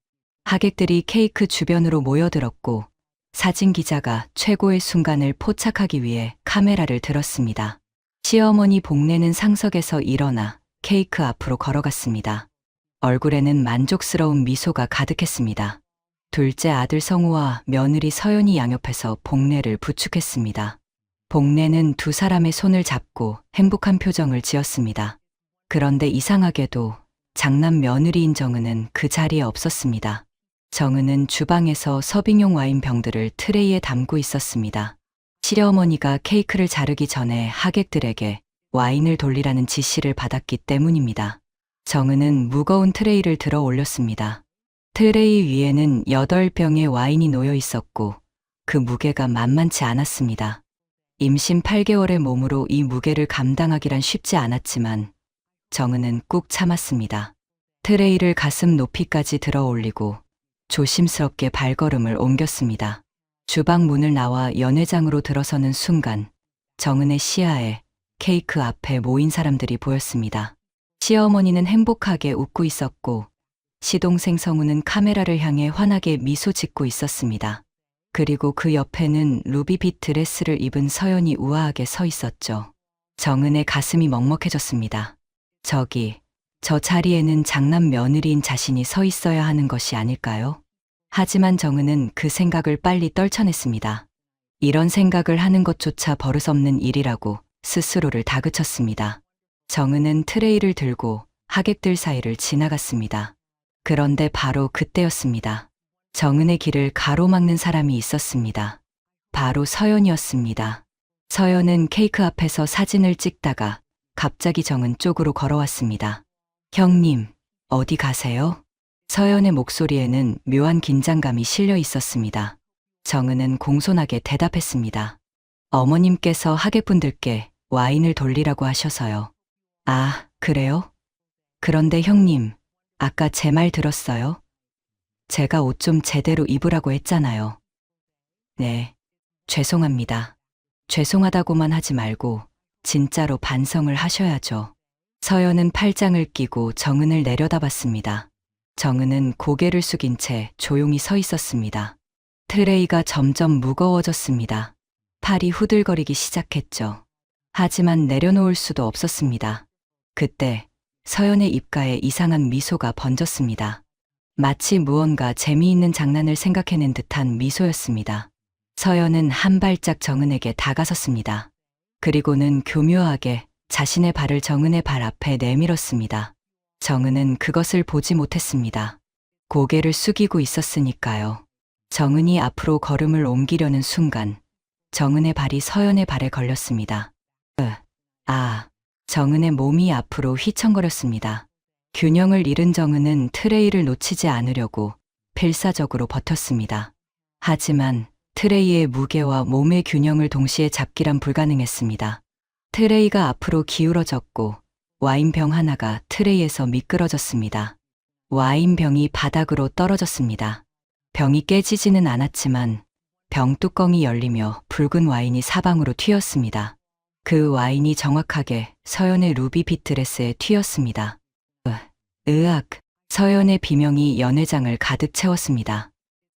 하객들이 케이크 주변으로 모여들었고 사진 기자가 최고의 순간을 포착하기 위해 카메라를 들었습니다. 시어머니 복내는 상석에서 일어나 케이크 앞으로 걸어갔습니다. 얼굴에는 만족스러운 미소가 가득했습니다. 둘째 아들 성우와 며느리 서연이 양옆에서 복내를 부축했습니다. 복내는 두 사람의 손을 잡고 행복한 표정을 지었습니다. 그런데 이상하게도 장남 며느리인 정은은 그 자리에 없었습니다. 정은은 주방에서 서빙용 와인 병들을 트레이에 담고 있었습니다. 시어머니가 케이크를 자르기 전에 하객들에게 와인을 돌리라는 지시를 받았기 때문입니다. 정은은 무거운 트레이를 들어 올렸습니다. 트레이 위에는 8병의 와인이 놓여 있었고 그 무게가 만만치 않았습니다. 임신 8개월의 몸으로 이 무게를 감당하기란 쉽지 않았지만 정은은 꾹 참았습니다. 트레이를 가슴 높이까지 들어 올리고 조심스럽게 발걸음을 옮겼습니다. 주방 문을 나와 연회장으로 들어서는 순간 정은의 시야에 케이크 앞에 모인 사람들이 보였습니다. 시어머니는 행복하게 웃고 있었고 시동생 성우는 카메라를 향해 환하게 미소 짓고 있었습니다. 그리고 그 옆에는 루비빛 드레스를 입은 서연이 우아하게 서 있었죠. 정은의 가슴이 먹먹해졌습니다. 저 자리에는 장남 며느리인 자신이 서 있어야 하는 것이 아닐까요? 하지만 정은은 그 생각을 빨리 떨쳐냈습니다. 이런 생각을 하는 것조차 버릇없는 일이라고 스스로를 다그쳤습니다. 정은은 트레이를 들고 하객들 사이를 지나갔습니다. 그런데 바로 그때였습니다. 정은의 길을 가로막는 사람이 있었습니다. 바로 서연이었습니다. 서연은 케이크 앞에서 사진을 찍다가 갑자기 정은 쪽으로 걸어왔습니다. 형님, 어디 가세요? 서연의 목소리에는 묘한 긴장감이 실려 있었습니다. 정은은 공손하게 대답했습니다. 어머님께서 하객분들께 와인을 돌리라고 하셔서요. 아, 그래요? 그런데 형님, 아까 제 말 들었어요? 제가 옷 좀 제대로 입으라고 했잖아요. 네, 죄송합니다. 죄송하다고만 하지 말고 진짜로 반성을 하셔야죠. 서연은 팔짱을 끼고 정은을 내려다봤습니다. 정은은 고개를 숙인 채 조용히 서 있었습니다. 트레이가 점점 무거워졌습니다. 팔이 후들거리기 시작했죠. 하지만 내려놓을 수도 없었습니다. 그때 서연의 입가에 이상한 미소가 번졌습니다. 마치 무언가 재미있는 장난을 생각해낸 듯한 미소였습니다. 서연은 한 발짝 정은에게 다가섰습니다. 그리고는 교묘하게 자신의 발을 정은의 발 앞에 내밀었습니다. 정은은 그것을 보지 못했습니다. 고개를 숙이고 있었으니까요. 정은이 앞으로 걸음을 옮기려는 순간 정은의 발이 서연의 발에 걸렸습니다. 정은의 몸이 앞으로 휘청거렸습니다. 균형을 잃은 정은은 트레이를 놓치지 않으려고 필사적으로 버텼습니다. 하지만 트레이의 무게와 몸의 균형을 동시에 잡기란 불가능했습니다. 트레이가 앞으로 기울어졌고 와인병 하나가 트레이에서 미끄러졌습니다. 와인병이 바닥으로 떨어졌습니다. 병이 깨지지는 않았지만 병 뚜껑이 열리며 붉은 와인이 사방으로 튀었습니다. 그 와인이 정확하게 서연의 루비빛 드레스에 튀었습니다. 서연의 비명이 연회장을 가득 채웠습니다.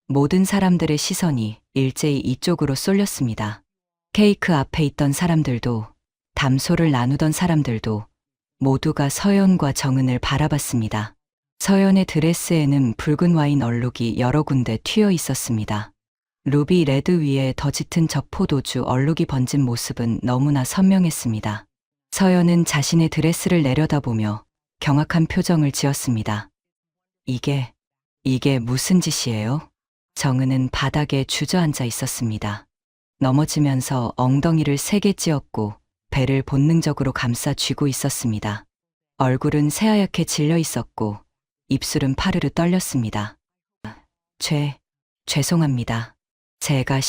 모든 사람들의 시선이 일제히 이쪽으로 쏠렸습니다. 케이크 앞에 있던 사람들도, 담소를 나누던 사람들도 모두가 서연과 정은을 바라봤습니다. 서연의 드레스에는 붉은 와인 얼룩이 여러 군데 튀어 있었습니다. 루비 레드 위에 더 짙은 저 포도주 얼룩이 번진 모습은 너무나 선명했습니다. 서연은 자신의 드레스를 내려다보며 경악한 표정을 지었습니다. 이게 무슨 짓이에요? 정은은 바닥에 주저앉아 있었습니다. 넘어지면서 엉덩이를 세게 찧었고 배를 본능적으로 감싸 쥐고 있었습니다. 얼굴은 새하얗게 질려 있었고 입술은 파르르 떨렸습니다. 죄송합니다. 제가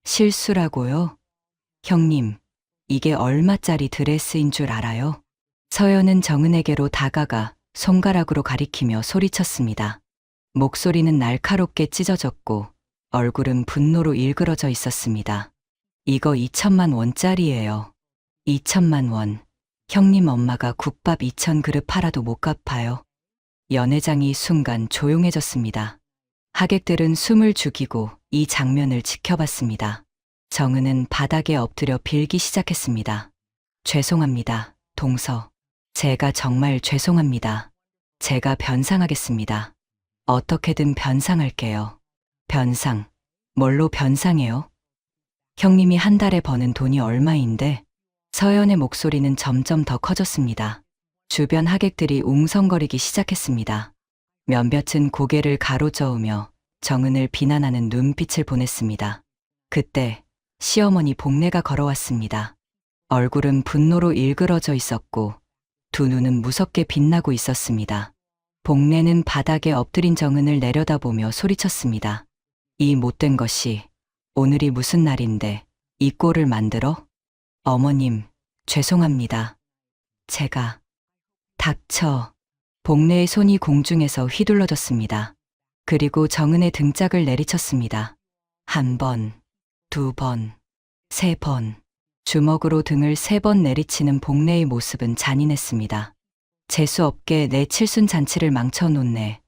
실수라고요? 형님, 이게 얼마짜리 드레스인 줄 알아요? 서연은 정은에게로 다가가 손가락으로 가리키며 소리쳤습니다. 목소리는 날카롭게 찢어졌고 얼굴은 분노로 일그러져 있었습니다. 이거 2천만 원짜리예요. 2천만 원. 형님 엄마가 국밥 2,000그릇 팔아도 못 갚아요. 연회장이 순간 조용해졌습니다. 하객들은 숨을 죽이고 이 장면을 지켜봤습니다. 정은은 바닥에 엎드려 빌기 시작했습니다. 죄송합니다, 동서. 제가 정말 죄송합니다. 제가 변상하겠습니다. 어떻게든 변상할게요. 변상? 뭘로 변상해요? 형님이 한 달에 버는 돈이 얼마인데? 서연의 목소리는 점점 더 커졌습니다. 주변 하객들이 웅성거리기 시작했습니다. 몇몇은 고개를 가로저으며 정은을 비난하는 눈빛을 보냈습니다. 그때 시어머니 복례가 걸어왔습니다. 얼굴은 분노로 일그러져 있었고 두 눈은 무섭게 빛나고 있었습니다. 복례는 바닥에 엎드린 정은을 내려다보며 소리쳤습니다. 이 못된 것이 오늘이 무슨 날인데 이 꼴을 만들어? 어머님, 죄송합니다. 제가... 닥쳐. 복례의 손이 공중에서 휘둘러졌습니다. 그리고 정은의 등짝을 내리쳤습니다. 1번, 2번, 3번. 주먹으로 등을 3번 내리치는 복례의 모습은 잔인했습니다. 재수없게 내 칠순 잔치를 망쳐놓네.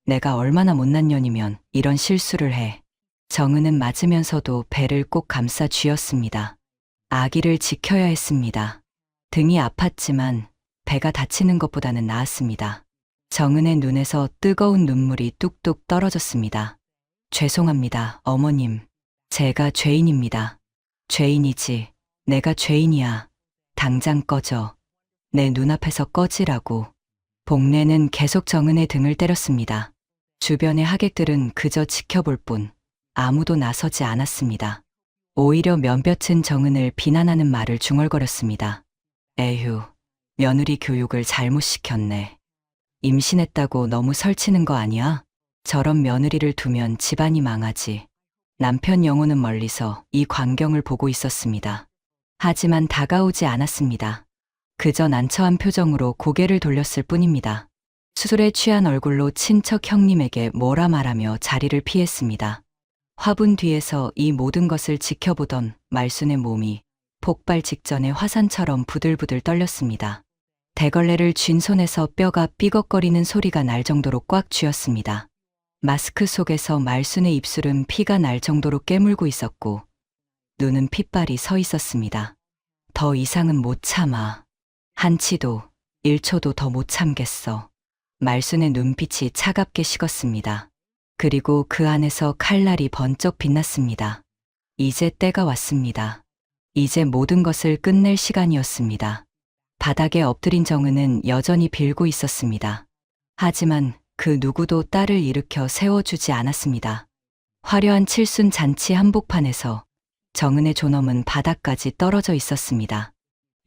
내가 얼마나 못난 년이면 이런 실수를 해. 정은은 맞으면서도 배를 꼭 감싸 쥐었습니다. 아기를 지켜야 했습니다. 등이 아팠지만 배가 다치는 것보다는 나았습니다. 정은의 눈에서 뜨거운 눈물이 뚝뚝 떨어졌습니다. 죄송합니다, 어머님. 제가 죄인입니다. 죄인이지. 내가 죄인이야. 당장 꺼져. 내 눈앞에서 꺼지라고. 복례는 계속 정은의 등을 때렸습니다. 주변의 하객들은 그저 지켜볼 뿐 아무도 나서지 않았습니다. 오히려 몇몇은 정은을 비난하는 말을 중얼거렸습니다. 에휴, 며느리 교육을 잘못 시켰네. 임신했다고 너무 설치는 거 아니야? 저런 며느리를 두면 집안이 망하지. 남편 영호는 멀리서 이 광경을 보고 있었습니다. 하지만 다가오지 않았습니다. 그저 난처한 표정으로 고개를 돌렸을 뿐입니다. 수술에 취한 얼굴로 친척 형님에게 뭐라 말하며 자리를 피했습니다. 화분 뒤에서 이 모든 것을 지켜보던 말순의 몸이 폭발 직전에 화산처럼 부들부들 떨렸습니다. 대걸레를 쥔 손에서 뼈가 삐걱거리는 소리가 날 정도로 꽉 쥐었습니다. 마스크 속에서 말순의 입술은 피가 날 정도로 깨물고 있었고 눈은 핏발이 서 있었습니다. 더 이상은 못 참아. 한치도, 1초도 더 못 참겠어. 말순의 눈빛이 차갑게 식었습니다. 그리고 그 안에서 칼날이 번쩍 빛났습니다. 이제 때가 왔습니다. 이제 모든 것을 끝낼 시간이었습니다. 바닥에 엎드린 정은은 여전히 빌고 있었습니다. 하지만 그 누구도 딸을 일으켜 세워주지 않았습니다. 화려한 칠순 잔치 한복판에서 정은의 존엄은 바닥까지 떨어져 있었습니다.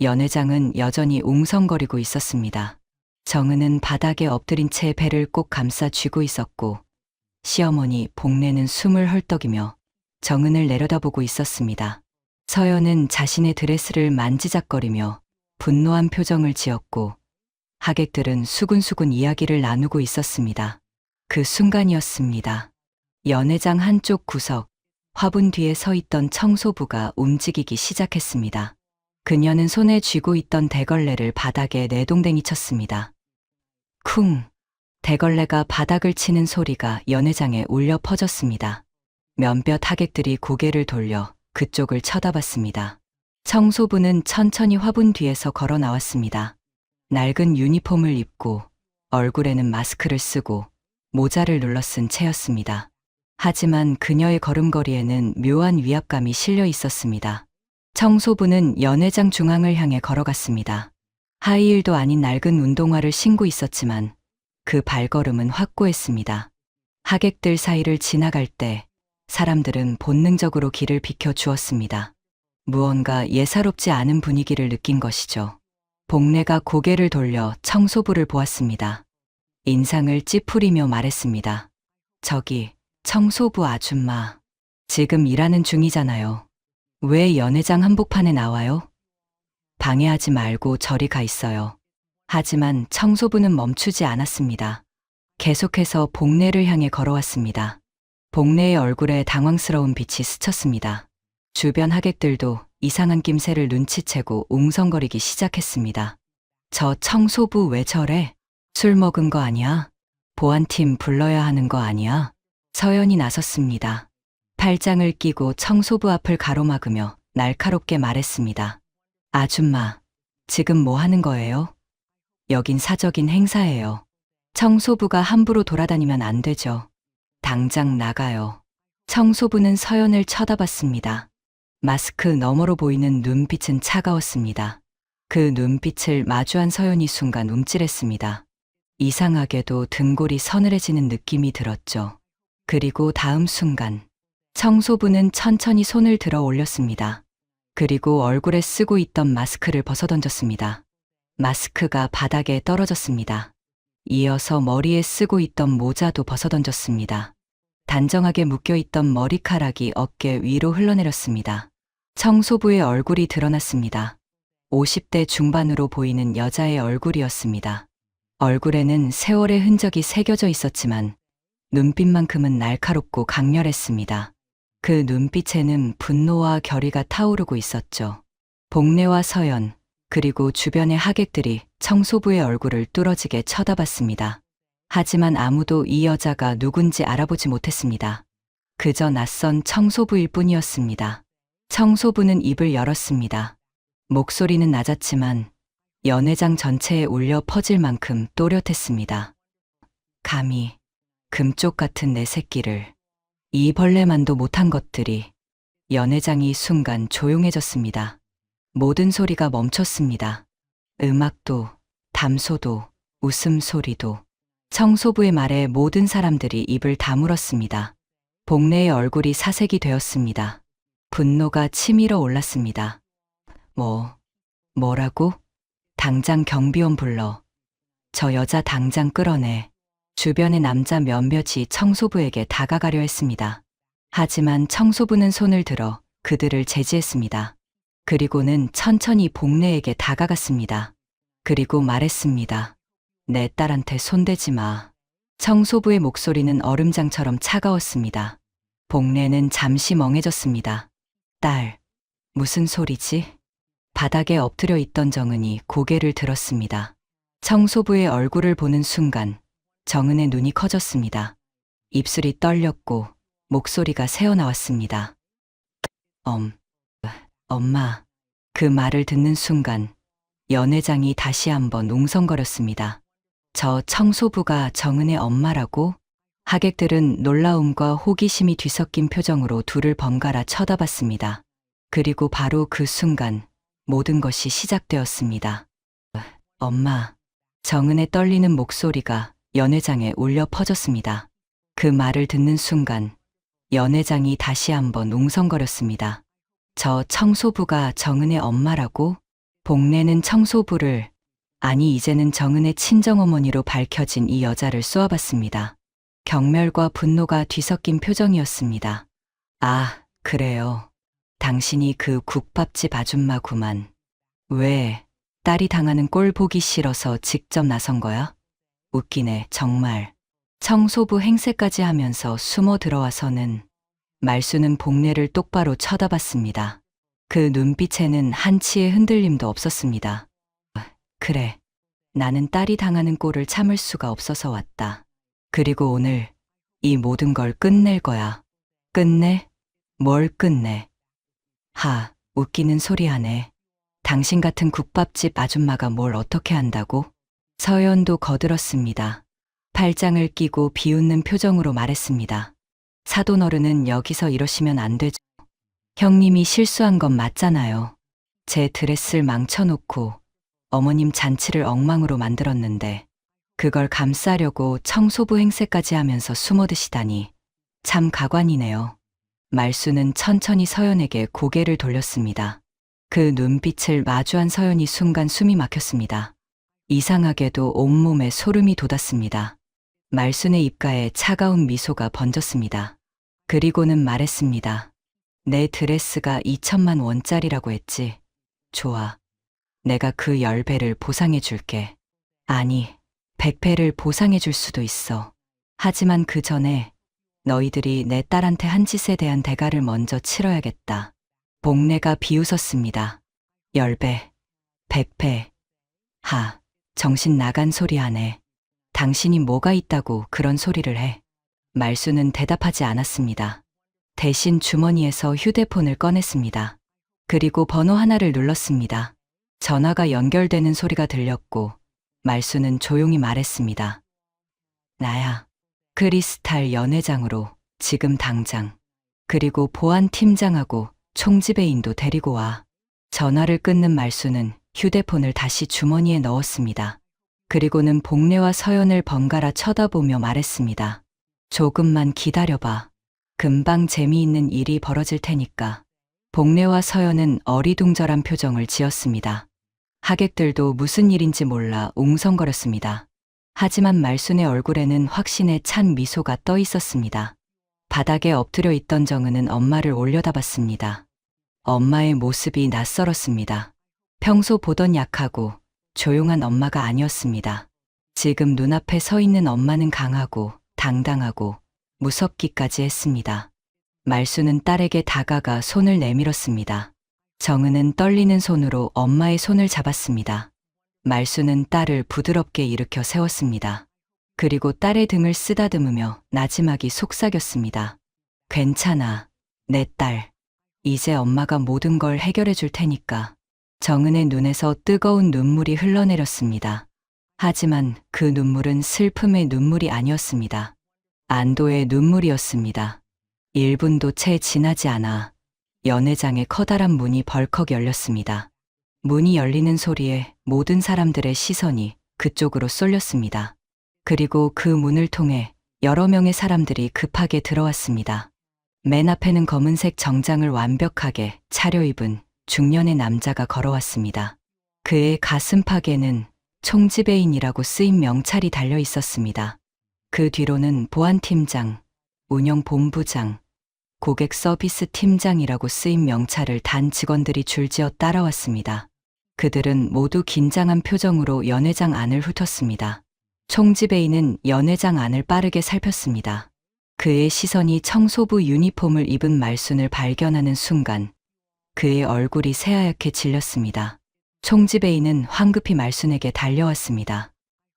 연회장은 여전히 웅성거리고 있었습니다. 정은은 바닥에 엎드린 채 배를 꼭 감싸 쥐고 있었고 시어머니 복례는 숨을 헐떡이며 정은을 내려다보고 있었습니다. 서연은 자신의 드레스를 만지작거리며 분노한 표정을 지었고 하객들은 수군수군 이야기를 나누고 있었습니다. 그 순간이었습니다. 연회장 한쪽 구석, 화분 뒤에 서 있던 청소부가 움직이기 시작했습니다. 그녀는 손에 쥐고 있던 대걸레를 바닥에 내동댕이 쳤습니다. 쿵! 대걸레가 바닥을 치는 소리가 연회장에 울려 퍼졌습니다. 몇몇 하객들이 고개를 돌려 그쪽을 쳐다봤습니다. 청소부는 천천히 화분 뒤에서 걸어 나왔습니다. 낡은 유니폼을 입고 얼굴에는 마스크를 쓰고 모자를 눌러쓴 채였습니다. 하지만 그녀의 걸음걸이에는 묘한 위압감이 실려 있었습니다. 청소부는 연회장 중앙을 향해 걸어갔습니다. 하이힐도 아닌 낡은 운동화를 신고 있었지만 그 발걸음은 확고했습니다. 하객들 사이를 지나갈 때 사람들은 본능적으로 길을 비켜주었습니다. 무언가 예사롭지 않은 분위기를 느낀 것이죠. 복례가 고개를 돌려 청소부를 보았습니다. 인상을 찌푸리며 말했습니다. 저기, 청소부 아줌마. 지금 일하는 중이잖아요. 왜 연회장 한복판에 나와요? 방해하지 말고 저리 가 있어요. 하지만 청소부는 멈추지 않았습니다. 계속해서 복례를 향해 걸어왔습니다. 복례의 얼굴에 당황스러운 빛이 스쳤습니다. 주변 하객들도 이상한 낌새를 눈치채고 웅성거리기 시작했습니다. 저 청소부 왜 저래? 술 먹은 거 아니야? 보안팀 불러야 하는 거 아니야? 서연이 나섰습니다. 팔짱을 끼고 청소부 앞을 가로막으며 날카롭게 말했습니다. 아줌마, 지금 뭐 하는 거예요? 여긴 사적인 행사예요. 청소부가 함부로 돌아다니면 안 되죠. 당장 나가요. 청소부는 서연을 쳐다봤습니다. 마스크 너머로 보이는 눈빛은 차가웠습니다. 그 눈빛을 마주한 서연이 순간 움찔했습니다. 이상하게도 등골이 서늘해지는 느낌이 들었죠. 그리고 다음 순간 청소부는 천천히 손을 들어 올렸습니다. 그리고 얼굴에 쓰고 있던 마스크를 벗어던졌습니다. 마스크가 바닥에 떨어졌습니다. 이어서 머리에 쓰고 있던 모자도 벗어던졌습니다. 단정하게 묶여있던 머리카락이 어깨 위로 흘러내렸습니다. 청소부의 얼굴이 드러났습니다. 50대 중반으로 보이는 여자의 얼굴이었습니다. 얼굴에는 세월의 흔적이 새겨져 있었지만 눈빛만큼은 날카롭고 강렬했습니다. 그 눈빛에는 분노와 결의가 타오르고 있었죠. 복례와 서연, 그리고 주변의 하객들이 청소부의 얼굴을 뚫어지게 쳐다봤습니다. 하지만 아무도 이 여자가 누군지 알아보지 못했습니다. 그저 낯선 청소부일 뿐이었습니다. 청소부는 입을 열었습니다. 목소리는 낮았지만 연회장 전체에 울려 퍼질 만큼 또렷했습니다. 감히 금쪽 같은 내 새끼를, 이 벌레만도 못한 것들이. 연회장이 순간 조용해졌습니다. 모든 소리가 멈췄습니다. 음악도, 담소도, 웃음소리도. 청소부의 말에 모든 사람들이 입을 다물었습니다. 복래의 얼굴이 사색이 되었습니다. 분노가 치밀어 올랐습니다. 뭐라고? 당장 경비원 불러. 저 여자 당장 끌어내. 주변의 남자 몇몇이 청소부에게 다가가려 했습니다. 하지만 청소부는 손을 들어 그들을 제지했습니다. 그리고는 천천히 복래에게 다가갔습니다. 그리고 말했습니다. 내 딸한테 손대지 마. 청소부의 목소리는 얼음장처럼 차가웠습니다. 복래는 잠시 멍해졌습니다. 딸, 무슨 소리지? 바닥에 엎드려 있던 정은이 고개를 들었습니다. 청소부의 얼굴을 보는 순간 정은의 눈이 커졌습니다. 입술이 떨렸고 목소리가 새어나왔습니다. 엄마. 그 말을 듣는 순간 연 회장이 다시 한번 웅성거렸습니다. 저 청소부가 정은의 엄마라고? 하객들은 놀라움과 호기심이 뒤섞인 표정으로 둘을 번갈아 쳐다봤습니다. 그리고 바로 그 순간 모든 것이 시작되었습니다. 엄마. 정은의 떨리는 목소리가 연 회장에 울려 퍼졌습니다. 그 말을 듣는 순간 연 회장이 다시 한번 웅성거렸습니다. 저 청소부가 정은의 엄마라고? 복래는 청소부를, 아니 이제는 정은의 친정어머니로 밝혀진 이 여자를 쏘아봤습니다. 경멸과 분노가 뒤섞인 표정이었습니다. 아, 그래요. 당신이 그 국밥집 아줌마구만. 왜 딸이 당하는 꼴 보기 싫어서 직접 나선 거야? 웃기네, 정말. 청소부 행세까지 하면서 숨어 들어와서는. 말수는 복래를 똑바로 쳐다봤습니다. 그 눈빛에는 한치의 흔들림도 없었습니다. 그래. 나는 딸이 당하는 꼴을 참을 수가 없어서 왔다. 그리고 오늘 이 모든 걸 끝낼 거야. 끝내? 뭘 끝내? 웃기는 소리 하네. 당신 같은 국밥집 아줌마가 뭘 어떻게 한다고? 서연도 거들었습니다. 팔짱을 끼고 비웃는 표정으로 말했습니다. 사돈 어른은 여기서 이러시면 안 되죠. 형님이 실수한 건 맞잖아요. 제 드레스를 망쳐놓고 어머님 잔치를 엉망으로 만들었는데 그걸 감싸려고 청소부 행세까지 하면서 숨어드시다니 참 가관이네요. 말수는 천천히 서연에게 고개를 돌렸습니다. 그 눈빛을 마주한 서연이 순간 숨이 막혔습니다. 이상하게도 온몸에 소름이 돋았습니다. 말순의 입가에 차가운 미소가 번졌습니다. 그리고는 말했습니다. 내 드레스가 2천만 원짜리라고 했지. 좋아. 내가 그 10배를 보상해 줄게. 아니, 100배를 보상해 줄 수도 있어. 하지만 그 전에 너희들이 내 딸한테 한 짓에 대한 대가를 먼저 치러야겠다. 복래가 비웃었습니다. 10배, 100배. 정신 나간 소리 하네. 당신이 뭐가 있다고 그런 소리를 해. 말수는 대답하지 않았습니다. 대신 주머니에서 휴대폰을 꺼냈습니다. 그리고 번호 하나를 눌렀습니다. 전화가 연결되는 소리가 들렸고 말수는 조용히 말했습니다. 나야. 크리스탈 연회장으로 지금 당장. 그리고 보안팀장하고 총지배인도 데리고 와. 전화를 끊는 말수는 휴대폰을 다시 주머니에 넣었습니다. 그리고는 복래와 서연을 번갈아 쳐다보며 말했습니다. 조금만 기다려봐. 금방 재미있는 일이 벌어질 테니까. 복래와 서연은 어리둥절한 표정을 지었습니다. 하객들도 무슨 일인지 몰라 웅성거렸습니다. 하지만 말순의 얼굴에는 확신에 찬 미소가 떠 있었습니다. 바닥에 엎드려 있던 정은은 엄마를 올려다봤습니다. 엄마의 모습이 낯설었습니다. 평소 보던 약하고 조용한 엄마가 아니었습니다. 지금 눈앞에 서 있는 엄마는 강하고 당당하고 무섭기까지 했습니다. 말수는 딸에게 다가가 손을 내밀었습니다. 정은은 떨리는 손으로 엄마의 손을 잡았습니다. 말수는 딸을 부드럽게 일으켜 세웠습니다. 그리고 딸의 등을 쓰다듬으며 나지막이 속삭였습니다. 괜찮아, 내 딸. 이제 엄마가 모든 걸 해결해 줄 테니까. 정은의 눈에서 뜨거운 눈물이 흘러내렸습니다. 하지만 그 눈물은 슬픔의 눈물이 아니었습니다. 안도의 눈물이었습니다. 1분도 채 지나지 않아 연회장의 커다란 문이 벌컥 열렸습니다. 문이 열리는 소리에 모든 사람들의 시선이 그쪽으로 쏠렸습니다. 그리고 그 문을 통해 여러 명의 사람들이 급하게 들어왔습니다. 맨 앞에는 검은색 정장을 완벽하게 차려입은 중년의 남자가 걸어왔습니다. 그의 가슴팍에는 총지배인이라고 쓰인 명찰이 달려 있었습니다. 그 뒤로는 보안팀장, 운영본부장, 고객 서비스 팀장이라고 쓰인 명찰을 단 직원들이 줄지어 따라왔습니다. 그들은 모두 긴장한 표정으로 연회장 안을 훑었습니다. 총지배인은 연회장 안을 빠르게 살폈습니다. 그의 시선이 청소부 유니폼을 입은 말순을 발견하는 순간 그의 얼굴이 새하얗게 질렸습니다. 총지배인은 황급히 말순에게 달려왔습니다.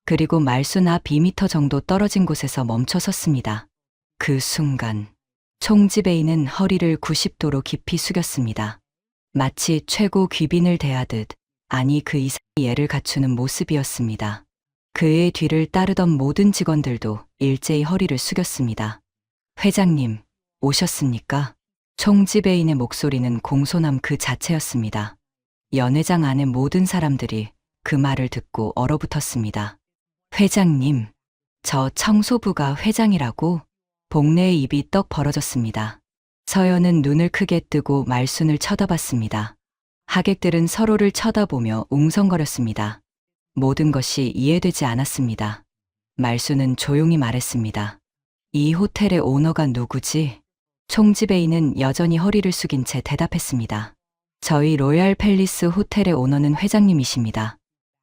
그리고 말순 앞 2m 정도 떨어진 곳에서 멈춰 섰습니다. 그 순간 총지배인은 허리를 90도로 깊이 숙였습니다. 마치 최고 귀빈을 대하듯 아니 그 이상의 예를 갖추는 모습이었습니다. 그의 뒤를 따르던 모든 직원들도 일제히 허리를 숙였습니다. 회장님, 오셨습니까? 총지배인의 목소리는 공손함 그 자체였습니다. 연회장 안의 모든 사람들이 그 말을 듣고 얼어붙었습니다. 회장님, 저 청소부가 회장이라고? 복내의 입이 떡 벌어졌습니다. 서연은 눈을 크게 뜨고 말순을 쳐다봤습니다. 하객들은 서로를 쳐다보며 웅성거렸습니다. 모든 것이 이해되지 않았습니다. 말순은 조용히 말했습니다. 이 호텔의 오너가 누구지? 총지배인은 여전히 허리를 숙인 채 대답했습니다. 저희 로얄 팰리스 호텔의 오너는 회장님이십니다.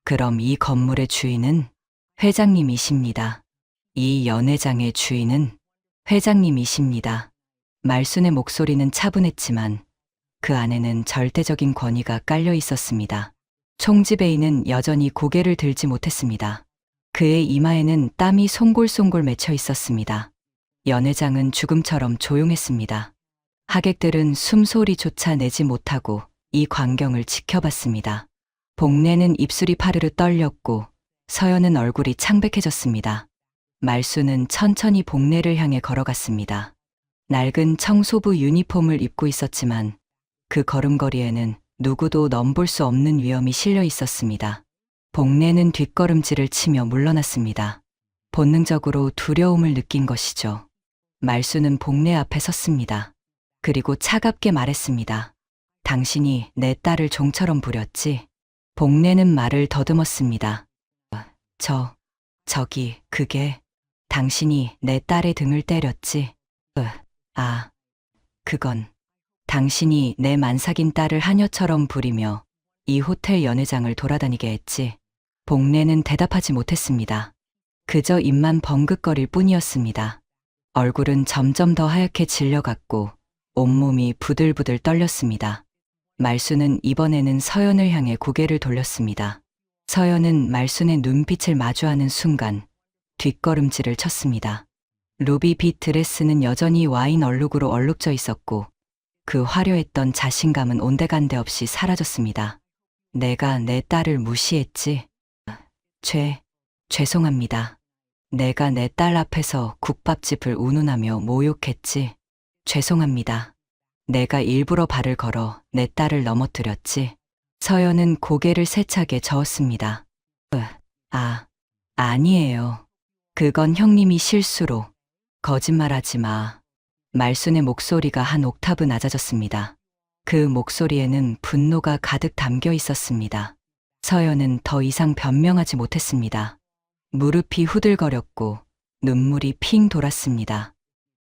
그럼 이 건물의 주인은? 회장님이십니다. 이 연회장의 주인은? 회장님이십니다. 말순의 목소리는 차분했지만 그 안에는 절대적인 권위가 깔려 있었습니다. 총지배인은 여전히 고개를 들지 못했습니다. 그의 이마에는 땀이 송골송골 맺혀 있었습니다. 연회장은 죽음처럼 조용했습니다. 하객들은 숨소리조차 내지 못하고 이 광경을 지켜봤습니다. 복내는 입술이 파르르 떨렸고 서연은 얼굴이 창백해졌습니다. 말순은 천천히 복내를 향해 걸어갔습니다. 낡은 청소부 유니폼을 입고 있었지만 그 걸음걸이에는 누구도 넘볼 수 없는 위험이 실려 있었습니다. 복내는 뒷걸음질을 치며 물러났습니다. 본능적으로 두려움을 느낀 것이죠. 말순은 복내 앞에 섰습니다. 그리고 차갑게 말했습니다. 당신이 내 딸을 종처럼 부렸지? 복내는 말을 더듬었습니다. 그게 당신이 내 딸의 등을 때렸지? 그건 당신이 내 만삭인 딸을 하녀처럼 부리며 이 호텔 연회장을 돌아다니게 했지. 복내는 대답하지 못했습니다. 그저 입만 벙긋거릴 뿐이었습니다. 얼굴은 점점 더 하얗게 질려갔고 온몸이 부들부들 떨렸습니다. 말순은 이번에는 서연을 향해 고개를 돌렸습니다. 서연은 말순의 눈빛을 마주하는 순간 뒷걸음질을 쳤습니다. 루비빛 드레스는 여전히 와인 얼룩으로 얼룩져 있었고 그 화려했던 자신감은 온데간데 없이 사라졌습니다. 내가 내 딸을 무시했지? 죄송합니다. 내가 내 딸 앞에서 국밥집을 운운하며 모욕했지? 죄송합니다. 내가 일부러 발을 걸어 내 딸을 넘어뜨렸지? 서연은 고개를 세차게 저었습니다. 아니에요. 그건 형님이 실수로. 거짓말하지 마. 말순의 목소리가 한 옥타브 낮아졌습니다. 그 목소리에는 분노가 가득 담겨 있었습니다. 서연은 더 이상 변명하지 못했습니다. 무릎이 후들거렸고 눈물이 핑 돌았습니다.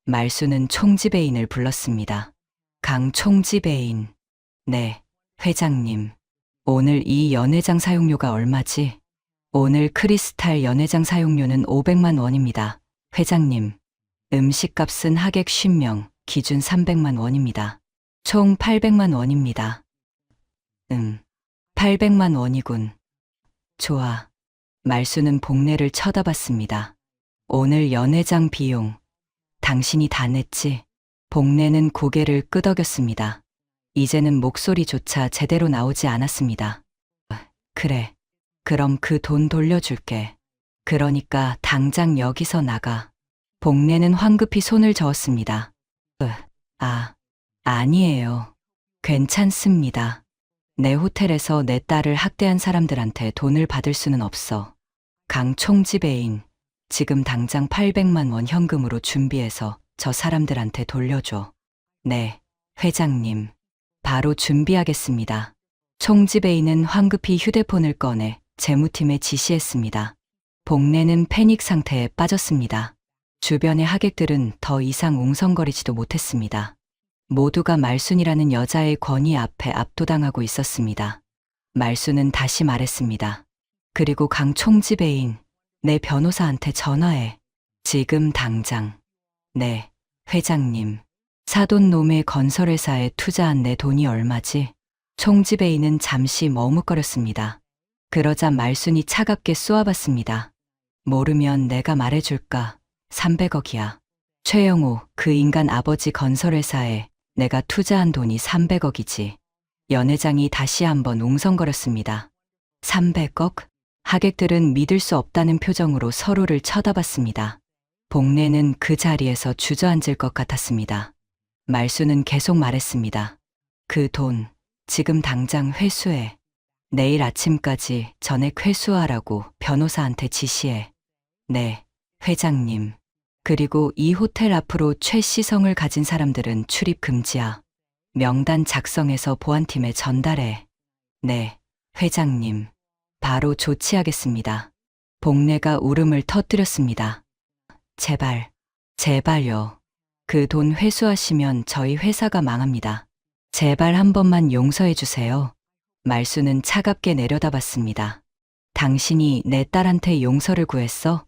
말순은 총지배인을 불렀습니다. 강 총지배인. 네, 회장님. 오늘 이 연회장 사용료가 얼마지? 오늘 크리스탈 연회장 사용료는 500만 원입니다. 회장님. 음식값은 하객 50명, 기준 300만 원입니다. 총 800만 원입니다. 800만 원이군. 좋아. 말순은 복내를 쳐다봤습니다. 오늘 연회장 비용, 당신이 다 냈지? 복내는 고개를 끄덕였습니다. 이제는 목소리조차 제대로 나오지 않았습니다. 그래. 그럼 그 돈 돌려줄게. 그러니까 당장 여기서 나가. 복내는 황급히 손을 저었습니다. 아니에요. 괜찮습니다. 내 호텔에서 내 딸을 학대한 사람들한테 돈을 받을 수는 없어. 강 총지배인, 지금 당장 800만 원 현금으로 준비해서 저 사람들한테 돌려줘. 네, 회장님. 바로 준비하겠습니다. 총지배인은 황급히 휴대폰을 꺼내 재무팀에 지시했습니다. 복내는 패닉 상태에 빠졌습니다. 주변의 하객들은 더 이상 웅성거리지도 못했습니다. 모두가 말순이라는 여자의 권위 앞에 압도당하고 있었습니다. 말순은 다시 말했습니다. 그리고 강 총지배인, 내 변호사한테 전화해. 지금 당장. 네, 회장님. 사돈놈의 건설회사에 투자한 내 돈이 얼마지? 총지배인은 잠시 머뭇거렸습니다. 그러자 말순이 차갑게 쏘아봤습니다. 모르면 내가 말해줄까? 300억이야. 최영호, 그 인간 아버지 건설회사에 내가 투자한 돈이 300억이지. 연 회장이 다시 한번 웅성거렸습니다. 300억? 하객들은 믿을 수 없다는 표정으로 서로를 쳐다봤습니다. 복내는 그 자리에서 주저앉을 것 같았습니다. 말수는 계속 말했습니다. 그 돈, 지금 당장 회수해. 내일 아침까지 전액 회수하라고 변호사한테 지시해. 네, 회장님. 그리고 이 호텔 앞으로 최시성을 가진 사람들은 출입 금지야. 명단 작성해서 보안팀에 전달해. 네, 회장님. 바로 조치하겠습니다. 복내가 울음을 터뜨렸습니다. 제발, 제발요. 그 돈 회수하시면 저희 회사가 망합니다. 제발 한 번만 용서해 주세요. 말수는 차갑게 내려다봤습니다. 당신이 내 딸한테 용서를 구했어?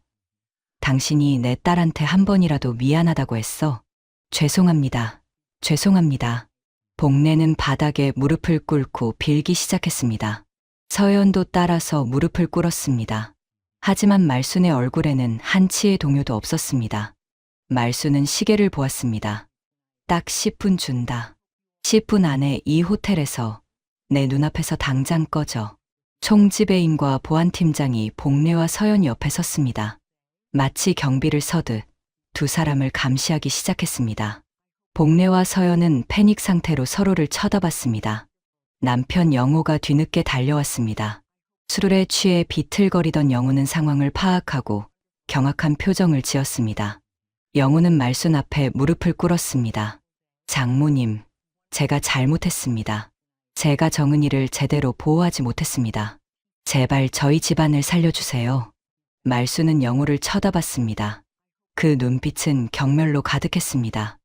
당신이 내 딸한테 한 번이라도 미안하다고 했어? 죄송합니다. 죄송합니다. 복내는 바닥에 무릎을 꿇고 빌기 시작했습니다. 서연도 따라서 무릎을 꿇었습니다. 하지만 말순의 얼굴에는 한치의 동요도 없었습니다. 말수는 시계를 보았습니다. 딱 10분 준다. 10분 안에 이 호텔에서 내 눈앞에서 당장 꺼져. 총지배인과 보안팀장이 복내와 서연 옆에 섰습니다. 마치 경비를 서듯 두 사람을 감시하기 시작했습니다. 복내와 서연은 패닉 상태로 서로를 쳐다봤습니다. 남편 영호가 뒤늦게 달려왔습니다. 술에 취해 비틀거리던 영호는 상황을 파악하고 경악한 표정을 지었습니다. 영호는 말순 앞에 무릎을 꿇었습니다. 장모님, 제가 잘못했습니다. 제가 정은이를 제대로 보호하지 못했습니다. 제발 저희 집안을 살려주세요. 말순은 영호를 쳐다봤습니다. 그 눈빛은 경멸로 가득했습니다.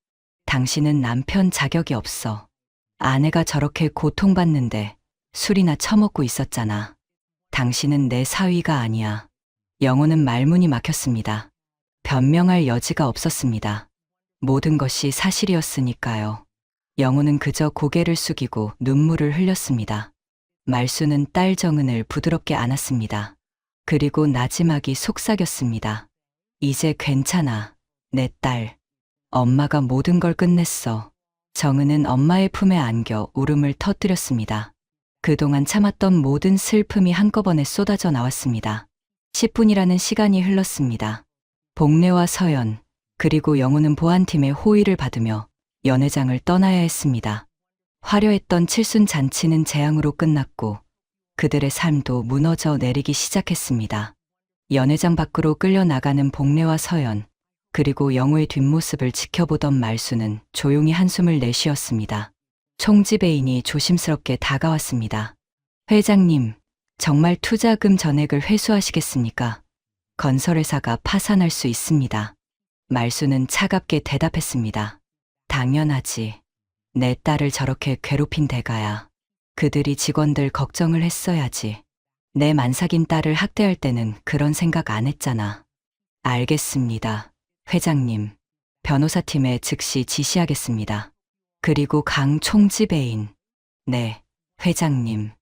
당신은 남편 자격이 없어. 아내가 저렇게 고통받는데 술이나 처먹고 있었잖아. 당신은 내 사위가 아니야. 영호는 말문이 막혔습니다. 변명할 여지가 없었습니다. 모든 것이 사실이었으니까요. 영호는 그저 고개를 숙이고 눈물을 흘렸습니다. 말수는 딸 정은을 부드럽게 안았습니다. 그리고 나지막이 속삭였습니다. 이제 괜찮아, 내 딸. 엄마가 모든 걸 끝냈어. 정은은 엄마의 품에 안겨 울음을 터뜨렸습니다. 그동안 참았던 모든 슬픔이 한꺼번에 쏟아져 나왔습니다. 10분이라는 시간이 흘렀습니다. 복내와 서연, 그리고 영호는 보안팀의 호의를 받으며 연회장을 떠나야 했습니다. 화려했던 칠순 잔치는 재앙으로 끝났고 그들의 삶도 무너져 내리기 시작했습니다. 연회장 밖으로 끌려나가는 복내와 서연, 그리고 영호의 뒷모습을 지켜보던 말수는 조용히 한숨을 내쉬었습니다. 총지배인이 조심스럽게 다가왔습니다. 회장님, 정말 투자금 전액을 회수하시겠습니까? 건설회사가 파산할 수 있습니다. 말수는 차갑게 대답했습니다. 당연하지. 내 딸을 저렇게 괴롭힌 대가야. 그들이 직원들 걱정을 했어야지. 내 만삭인 딸을 학대할 때는 그런 생각 안 했잖아. 알겠습니다. 회장님, 변호사팀에 즉시 지시하겠습니다. 그리고 강 총지배인. 네, 회장님.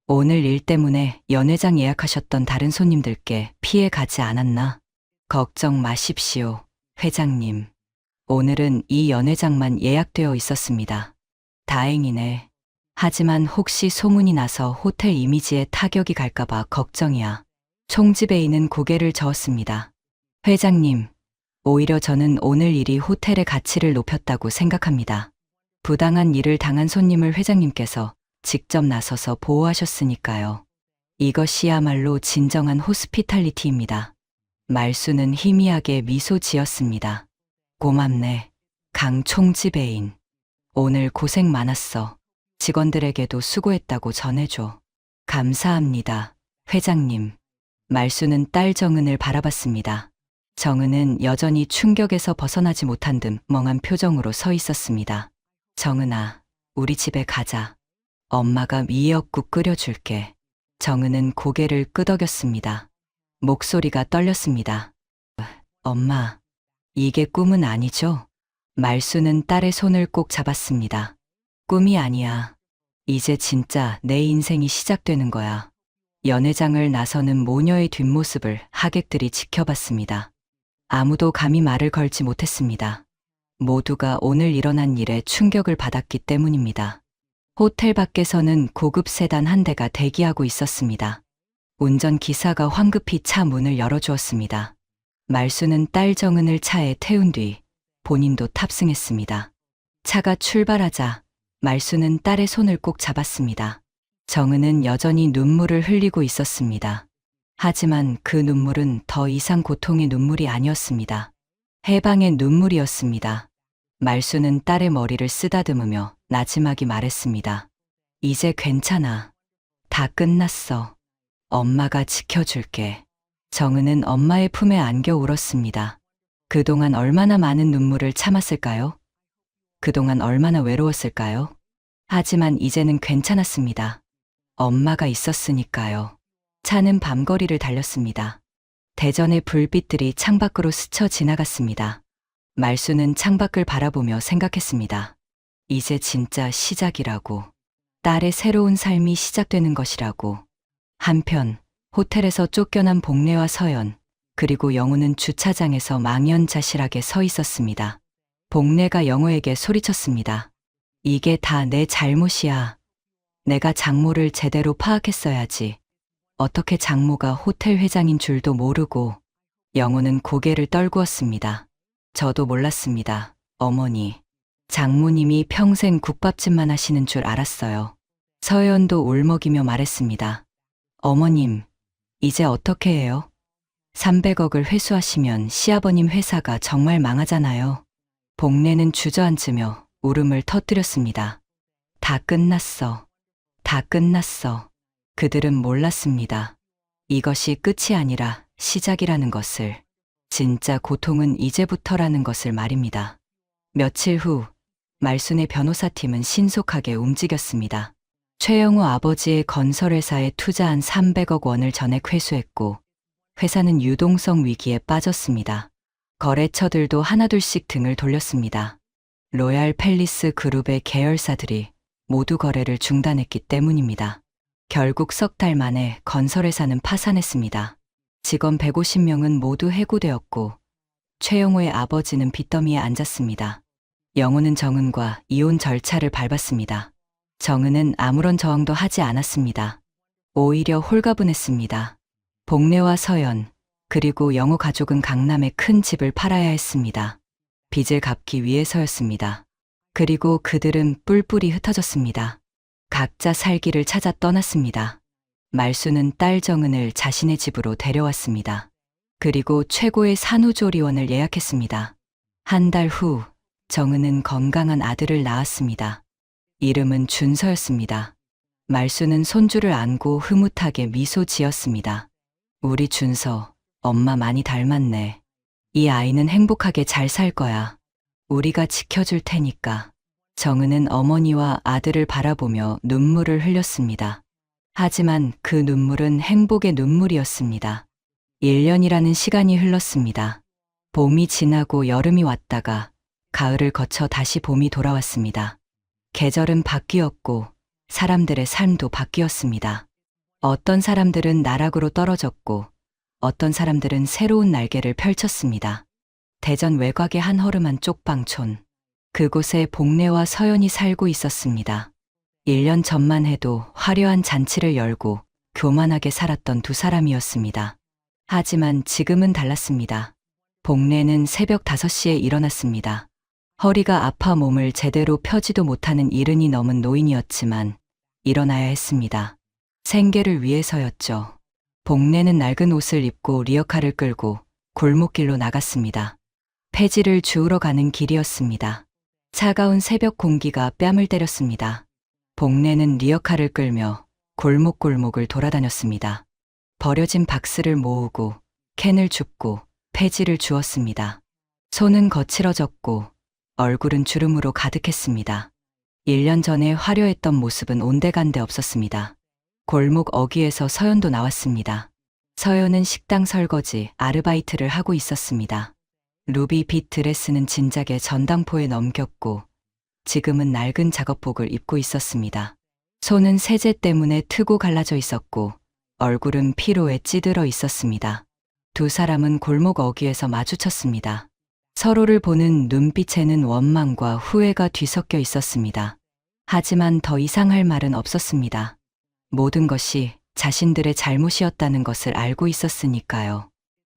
오늘 일 때문에 연회장 예약하셨던 다른 손님들께 피해 가지 않았나? 걱정 마십시오, 회장님. 오늘은 이 연회장만 예약되어 있었습니다. 다행이네. 하지만 혹시 소문이 나서 호텔 이미지에 타격이 갈까봐 걱정이야. 총지배인은 고개를 저었습니다. 회장님, 오히려 저는 오늘 일이 호텔의 가치를 높였다고 생각합니다. 부당한 일을 당한 손님을 회장님께서 직접 나서서 보호하셨으니까요. 이것이야말로 진정한 호스피탈리티입니다. 말수는 희미하게 미소 지었습니다. 고맙네, 강 총지배인. 오늘 고생 많았어. 직원들에게도 수고했다고 전해줘. 감사합니다, 회장님. 말수는 딸 정은을 바라봤습니다. 정은은 여전히 충격에서 벗어나지 못한 듯 멍한 표정으로 서 있었습니다. 정은아, 우리 집에 가자. 엄마가 미역국 끓여줄게. 정은은 고개를 끄덕였습니다. 목소리가 떨렸습니다. 엄마, 이게 꿈은 아니죠? 말수는 딸의 손을 꼭 잡았습니다. 꿈이 아니야. 이제 진짜 내 인생이 시작되는 거야. 연회장을 나서는 모녀의 뒷모습을 하객들이 지켜봤습니다. 아무도 감히 말을 걸지 못했습니다. 모두가 오늘 일어난 일에 충격을 받았기 때문입니다. 호텔 밖에서는 고급 세단 한 대가 대기하고 있었습니다. 운전기사가 황급히 차 문을 열어주었습니다. 말수는 딸 정은을 차에 태운 뒤 본인도 탑승했습니다. 차가 출발하자 말수는 딸의 손을 꼭 잡았습니다. 정은은 여전히 눈물을 흘리고 있었습니다. 하지만 그 눈물은 더 이상 고통의 눈물이 아니었습니다. 해방의 눈물이었습니다. 말수는 딸의 머리를 쓰다듬으며 나지막이 말했습니다. 이제 괜찮아. 다 끝났어. 엄마가 지켜줄게. 정은은 엄마의 품에 안겨 울었습니다. 그동안 얼마나 많은 눈물을 참았을까요? 그동안 얼마나 외로웠을까요? 하지만 이제는 괜찮았습니다. 엄마가 있었으니까요. 차는 밤거리를 달렸습니다. 대전의 불빛들이 창밖으로 스쳐 지나갔습니다. 말수는 창밖을 바라보며 생각했습니다. 이제 진짜 시작이라고. 딸의 새로운 삶이 시작되는 것이라고. 한편 호텔에서 쫓겨난 복례와 서연, 그리고 영우는 주차장에서 망연자실하게 서 있었습니다. 복례가 영우에게 소리쳤습니다. 이게 다 내 잘못이야. 내가 장모를 제대로 파악했어야지. 어떻게 장모가 호텔 회장인 줄도 모르고. 영우는 고개를 떨구었습니다. 저도 몰랐습니다, 어머니. 장모님이 평생 국밥집만 하시는 줄 알았어요. 서연도 울먹이며 말했습니다. 어머님, 이제 어떻게 해요? 300억을 회수하시면 시아버님 회사가 정말 망하잖아요. 복례는 주저앉으며 울음을 터뜨렸습니다. 다 끝났어. 다 끝났어. 그들은 몰랐습니다. 이것이 끝이 아니라 시작이라는 것을. 진짜 고통은 이제부터라는 것을 말입니다. 며칠 후 말순의 변호사팀은 신속하게 움직였습니다. 최영우 아버지의 건설회사에 투자한 300억 원을 전액 회수했고 회사는 유동성 위기에 빠졌습니다. 거래처들도 하나둘씩 등을 돌렸습니다. 로얄 팰리스 그룹의 계열사들이 모두 거래를 중단했기 때문입니다. 결국 석 달 만에 건설회사는 파산했습니다. 직원 150명은 모두 해고되었고 최영우의 아버지는 빚더미에 앉았습니다. 영우는 정은과 이혼 절차를 밟았습니다. 정은은 아무런 저항도 하지 않았습니다. 오히려 홀가분했습니다. 복례와 서연, 그리고 영우 가족은 강남에 큰 집을 팔아야 했습니다. 빚을 갚기 위해서였습니다. 그리고 그들은 뿔뿔이 흩어졌습니다. 각자 살 길을 찾아 떠났습니다. 말수는 딸 정은을 자신의 집으로 데려왔습니다. 그리고 최고의 산후조리원을 예약했습니다. 한 달 후 정은은 건강한 아들을 낳았습니다. 이름은 준서였습니다. 말수는 손주를 안고 흐뭇하게 미소 지었습니다. 우리 준서, 엄마 많이 닮았네. 이 아이는 행복하게 잘 살 거야. 우리가 지켜줄 테니까. 정은은 어머니와 아들을 바라보며 눈물을 흘렸습니다. 하지만 그 눈물은 행복의 눈물이었습니다. 1년이라는 시간이 흘렀습니다. 봄이 지나고 여름이 왔다가 가을을 거쳐 다시 봄이 돌아왔습니다. 계절은 바뀌었고 사람들의 삶도 바뀌었습니다. 어떤 사람들은 나락으로 떨어졌고 어떤 사람들은 새로운 날개를 펼쳤습니다. 대전 외곽의 한 허름한 쪽방촌. 그곳에 복례와 서연이 살고 있었습니다. 1년 전만 해도 화려한 잔치를 열고 교만하게 살았던 두 사람이었습니다. 하지만 지금은 달랐습니다. 복례는 새벽 5시에 일어났습니다. 허리가 아파 몸을 제대로 펴지도 못하는 이른이 넘은 노인이었지만 일어나야 했습니다. 생계를 위해서였죠. 복내는 낡은 옷을 입고 리어카를 끌고 골목길로 나갔습니다. 폐지를 주우러 가는 길이었습니다. 차가운 새벽 공기가 뺨을 때렸습니다. 복내는 리어카를 끌며 골목골목을 돌아다녔습니다. 버려진 박스를 모으고 캔을 줍고 폐지를 주었습니다. 손은 거칠어졌고 얼굴은 주름으로 가득했습니다. 1년 전에 화려했던 모습은 온데간데 없었습니다. 골목 어귀에서 서연도 나왔습니다. 서연은 식당 설거지 아르바이트를 하고 있었습니다. 루비빛 드레스는 진작에 전당포에 넘겼고 지금은 낡은 작업복을 입고 있었습니다. 손은 세제 때문에 트고 갈라져 있었고 얼굴은 피로에 찌들어 있었습니다. 두 사람은 골목 어귀에서 마주쳤습니다. 서로를 보는 눈빛에는 원망과 후회가 뒤섞여 있었습니다. 하지만 더 이상 할 말은 없었습니다. 모든 것이 자신들의 잘못이었다는 것을 알고 있었으니까요.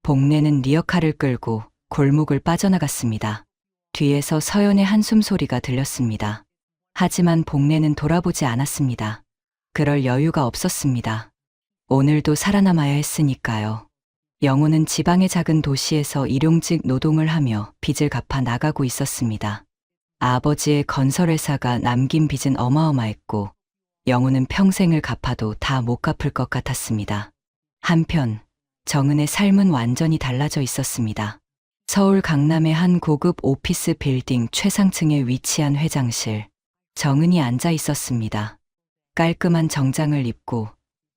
복내는 리어카를 끌고 골목을 빠져나갔습니다. 뒤에서 서연의 한숨 소리가 들렸습니다. 하지만 복내는 돌아보지 않았습니다. 그럴 여유가 없었습니다. 오늘도 살아남아야 했으니까요. 영호는 지방의 작은 도시에서 일용직 노동을 하며 빚을 갚아 나가고 있었습니다. 아버지의 건설회사가 남긴 빚은 어마어마했고 영호는 평생을 갚아도 다 못 갚을 것 같았습니다. 한편 정은의 삶은 완전히 달라져 있었습니다. 서울 강남의 한 고급 오피스 빌딩 최상층에 위치한 회장실. 정은이 앉아 있었습니다. 깔끔한 정장을 입고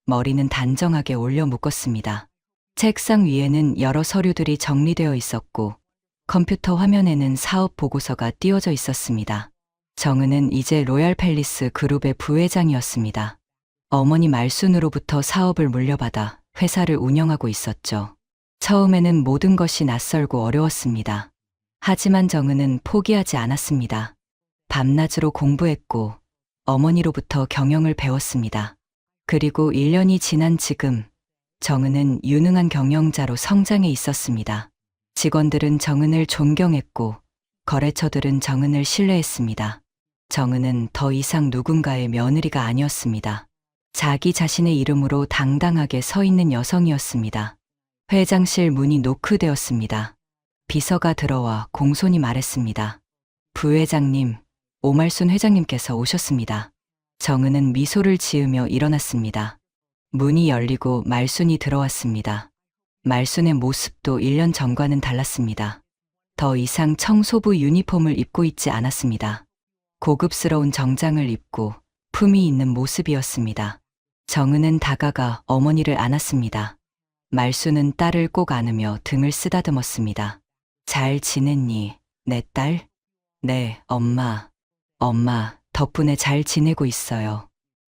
머리는 단정하게 올려 묶었습니다. 책상 위에는 여러 서류들이 정리되어 있었고 컴퓨터 화면에는 사업 보고서가 띄워져 있었습니다. 정은은 이제 로얄 팰리스 그룹의 부회장이었습니다. 어머니 말순으로부터 사업을 물려받아 회사를 운영하고 있었죠. 처음에는 모든 것이 낯설고 어려웠습니다. 하지만 정은은 포기하지 않았습니다. 밤낮으로 공부했고 어머니로부터 경영을 배웠습니다. 그리고 1년이 지난 지금 정은은 유능한 경영자로 성장해 있었습니다. 직원들은 정은을 존경했고 거래처들은 정은을 신뢰했습니다. 정은은 더 이상 누군가의 며느리가 아니었습니다. 자기 자신의 이름으로 당당하게 서 있는 여성이었습니다. 회장실 문이 노크되었습니다. 비서가 들어와 공손히 말했습니다. 부회장님, 오말순 회장님께서 오셨습니다. 정은은 미소를 지으며 일어났습니다. 문이 열리고 말순이 들어왔습니다. 말순의 모습도 1년 전과는 달랐습니다. 더 이상 청소부 유니폼을 입고 있지 않았습니다. 고급스러운 정장을 입고 품위 있는 모습이었습니다. 정은은 다가가 어머니를 안았습니다. 말순은 딸을 꼭 안으며 등을 쓰다듬었습니다. 잘 지냈니, 내 딸? 네, 엄마. 엄마, 덕분에 잘 지내고 있어요.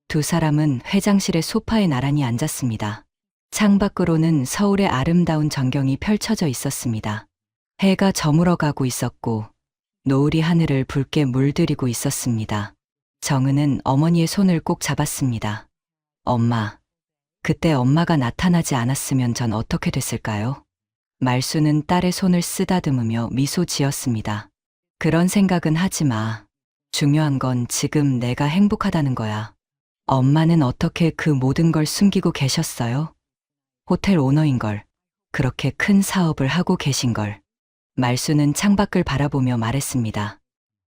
두 사람은 회장실의 소파에 나란히 앉았습니다. 창밖으로는 서울의 아름다운 전경이 펼쳐져 있었습니다. 해가 저물어 가고 있었고 노을이 하늘을 붉게 물들이고 있었습니다. 정은은 어머니의 손을 꼭 잡았습니다. 엄마, 그때 엄마가 나타나지 않았으면 전 어떻게 됐을까요? 말순은 딸의 손을 쓰다듬으며 미소 지었습니다. 그런 생각은 하지 마. 중요한 건 지금 내가 행복하다는 거야. 엄마는 어떻게 그 모든 걸 숨기고 계셨어요? 호텔 오너인걸. 그렇게 큰 사업을 하고 계신걸. 말순은 창밖을 바라보며 말했습니다.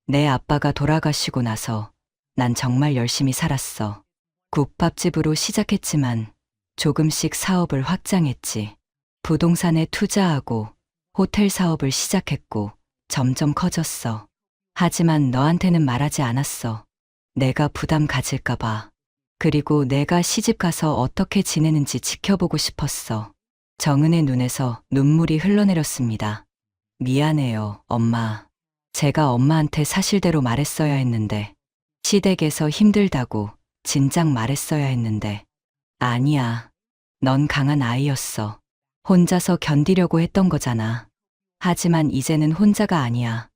내 아빠가 돌아가시고 나서 난 정말 열심히 살았어. 국밥집으로 시작했지만 조금씩 사업을 확장했지. 부동산에 투자하고 호텔 사업을 시작했고 점점 커졌어. 하지만 너한테는 말하지 않았어. 내가 부담 가질까봐. 그리고 내가 시집 가서 어떻게 지내는지 지켜보고 싶었어. 정은의 눈에서 눈물이 흘러내렸습니다. 미안해요, 엄마. 제가 엄마한테 사실대로 말했어야 했는데, 시댁에서 힘들다고 진작 말했어야 했는데. 아니야. 넌 강한 아이였어. 혼자서 견디려고 했던 거잖아. 하지만 이제는 혼자가 아니야.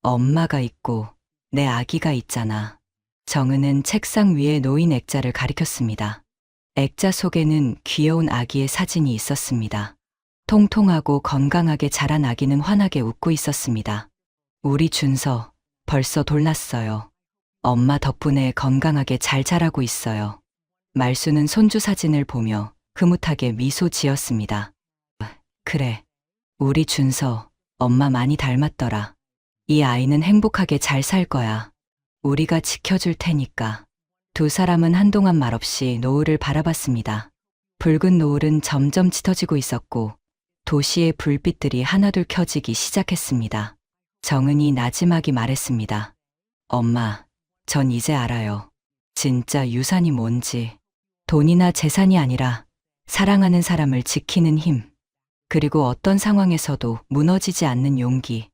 엄마가 있고 내 아기가 있잖아. 정은은 책상 위에 놓인 액자를 가리켰습니다. 액자 속에는 귀여운 아기의 사진이 있었습니다. 통통하고 건강하게 자란 아기는 환하게 웃고 있었습니다. 우리 준서, 벌써 돌났어요. 엄마 덕분에 건강하게 잘 자라고 있어요. 말수는 손주 사진을 보며 흐뭇하게 미소 지었습니다. 그래. 우리 준서, 엄마 많이 닮았더라. 이 아이는 행복하게 잘 살 거야. 우리가 지켜줄 테니까. 두 사람은 한동안 말없이 노을을 바라봤습니다. 붉은 노을은 점점 짙어지고 있었고 도시의 불빛들이 하나둘 켜지기 시작했습니다. 정은이 나지막이 말했습니다. 엄마, 전 이제 알아요. 진짜 유산이 뭔지. 돈이나 재산이 아니라 사랑하는 사람을 지키는 힘. 그리고 어떤 상황에서도 무너지지 않는 용기.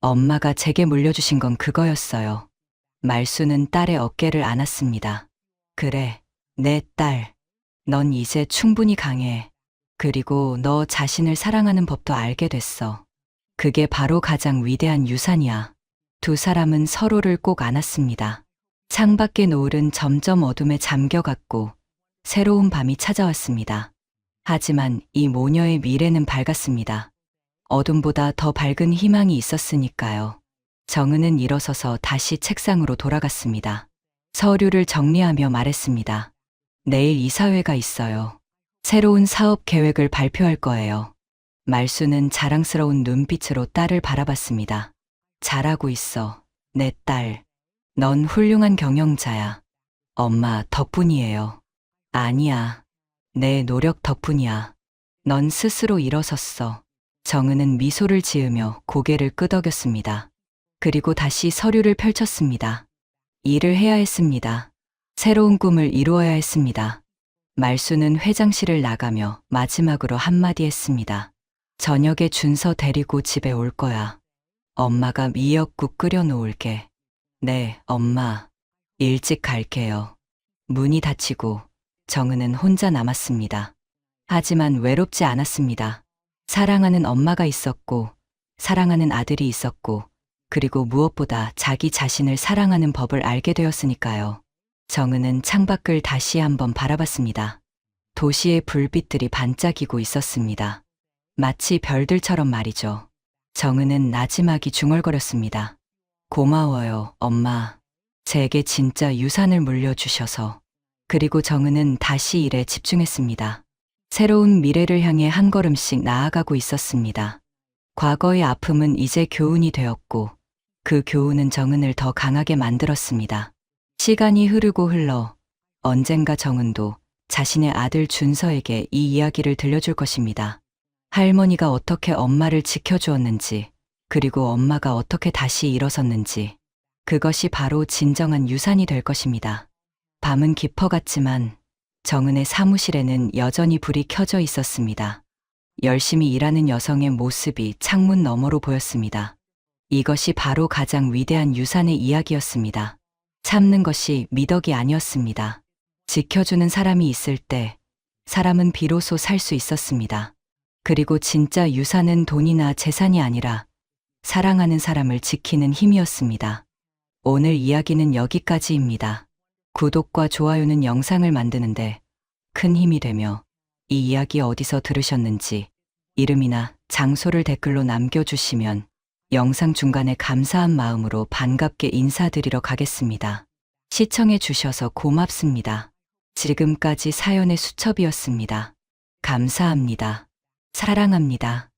엄마가 제게 물려주신 건 그거였어요. 말수는 딸의 어깨를 안았습니다. 그래, 내 딸. 넌 이제 충분히 강해. 그리고 너 자신을 사랑하는 법도 알게 됐어. 그게 바로 가장 위대한 유산이야. 두 사람은 서로를 꼭 안았습니다. 창밖의 노을은 점점 어둠에 잠겨갔고 새로운 밤이 찾아왔습니다. 하지만 이 모녀의 미래는 밝았습니다. 어둠보다 더 밝은 희망이 있었으니까요. 정은은 일어서서 다시 책상으로 돌아갔습니다. 서류를 정리하며 말했습니다. 내일 이사회가 있어요. 새로운 사업 계획을 발표할 거예요. 말수는 자랑스러운 눈빛으로 딸을 바라봤습니다. 잘하고 있어, 내 딸. 넌 훌륭한 경영자야. 엄마 덕분이에요. 아니야. 내 노력 덕분이야. 넌 스스로 일어섰어. 정은은 미소를 지으며 고개를 끄덕였습니다. 그리고 다시 서류를 펼쳤습니다. 일을 해야 했습니다. 새로운 꿈을 이루어야 했습니다. 말수는 회장실을 나가며 마지막으로 한마디 했습니다. 저녁에 준서 데리고 집에 올 거야. 엄마가 미역국 끓여 놓을게. 네, 엄마. 일찍 갈게요. 문이 닫히고 정은은 혼자 남았습니다. 하지만 외롭지 않았습니다. 사랑하는 엄마가 있었고, 사랑하는 아들이 있었고, 그리고 무엇보다 자기 자신을 사랑하는 법을 알게 되었으니까요. 정은은 창밖을 다시 한번 바라봤습니다. 도시의 불빛들이 반짝이고 있었습니다. 마치 별들처럼 말이죠. 정은은 나지막이 중얼거렸습니다. 고마워요, 엄마. 제게 진짜 유산을 물려주셔서. 그리고 정은은 다시 일에 집중했습니다. 새로운 미래를 향해 한 걸음씩 나아가고 있었습니다. 과거의 아픔은 이제 교훈이 되었고, 그 교훈은 정은을 더 강하게 만들었습니다. 시간이 흐르고 흘러 언젠가 정은도 자신의 아들 준서에게 이 이야기를 들려줄 것입니다. 할머니가 어떻게 엄마를 지켜주었는지, 그리고 엄마가 어떻게 다시 일어섰는지, 그것이 바로 진정한 유산이 될 것입니다. 밤은 깊어갔지만 정은의 사무실에는 여전히 불이 켜져 있었습니다. 열심히 일하는 여성의 모습이 창문 너머로 보였습니다. 이것이 바로 가장 위대한 유산의 이야기였습니다. 참는 것이 미덕이 아니었습니다. 지켜주는 사람이 있을 때 사람은 비로소 살 수 있었습니다. 그리고 진짜 유산은 돈이나 재산이 아니라 사랑하는 사람을 지키는 힘이었습니다. 오늘 이야기는 여기까지입니다. 구독과 좋아요는 영상을 만드는데 큰 힘이 되며 이 이야기 어디서 들으셨는지 이름이나 장소를 댓글로 남겨주시면 영상 중간에 감사한 마음으로 반갑게 인사드리러 가겠습니다. 시청해 주셔서 고맙습니다. 지금까지 사연의 수첩이었습니다. 감사합니다. 사랑합니다.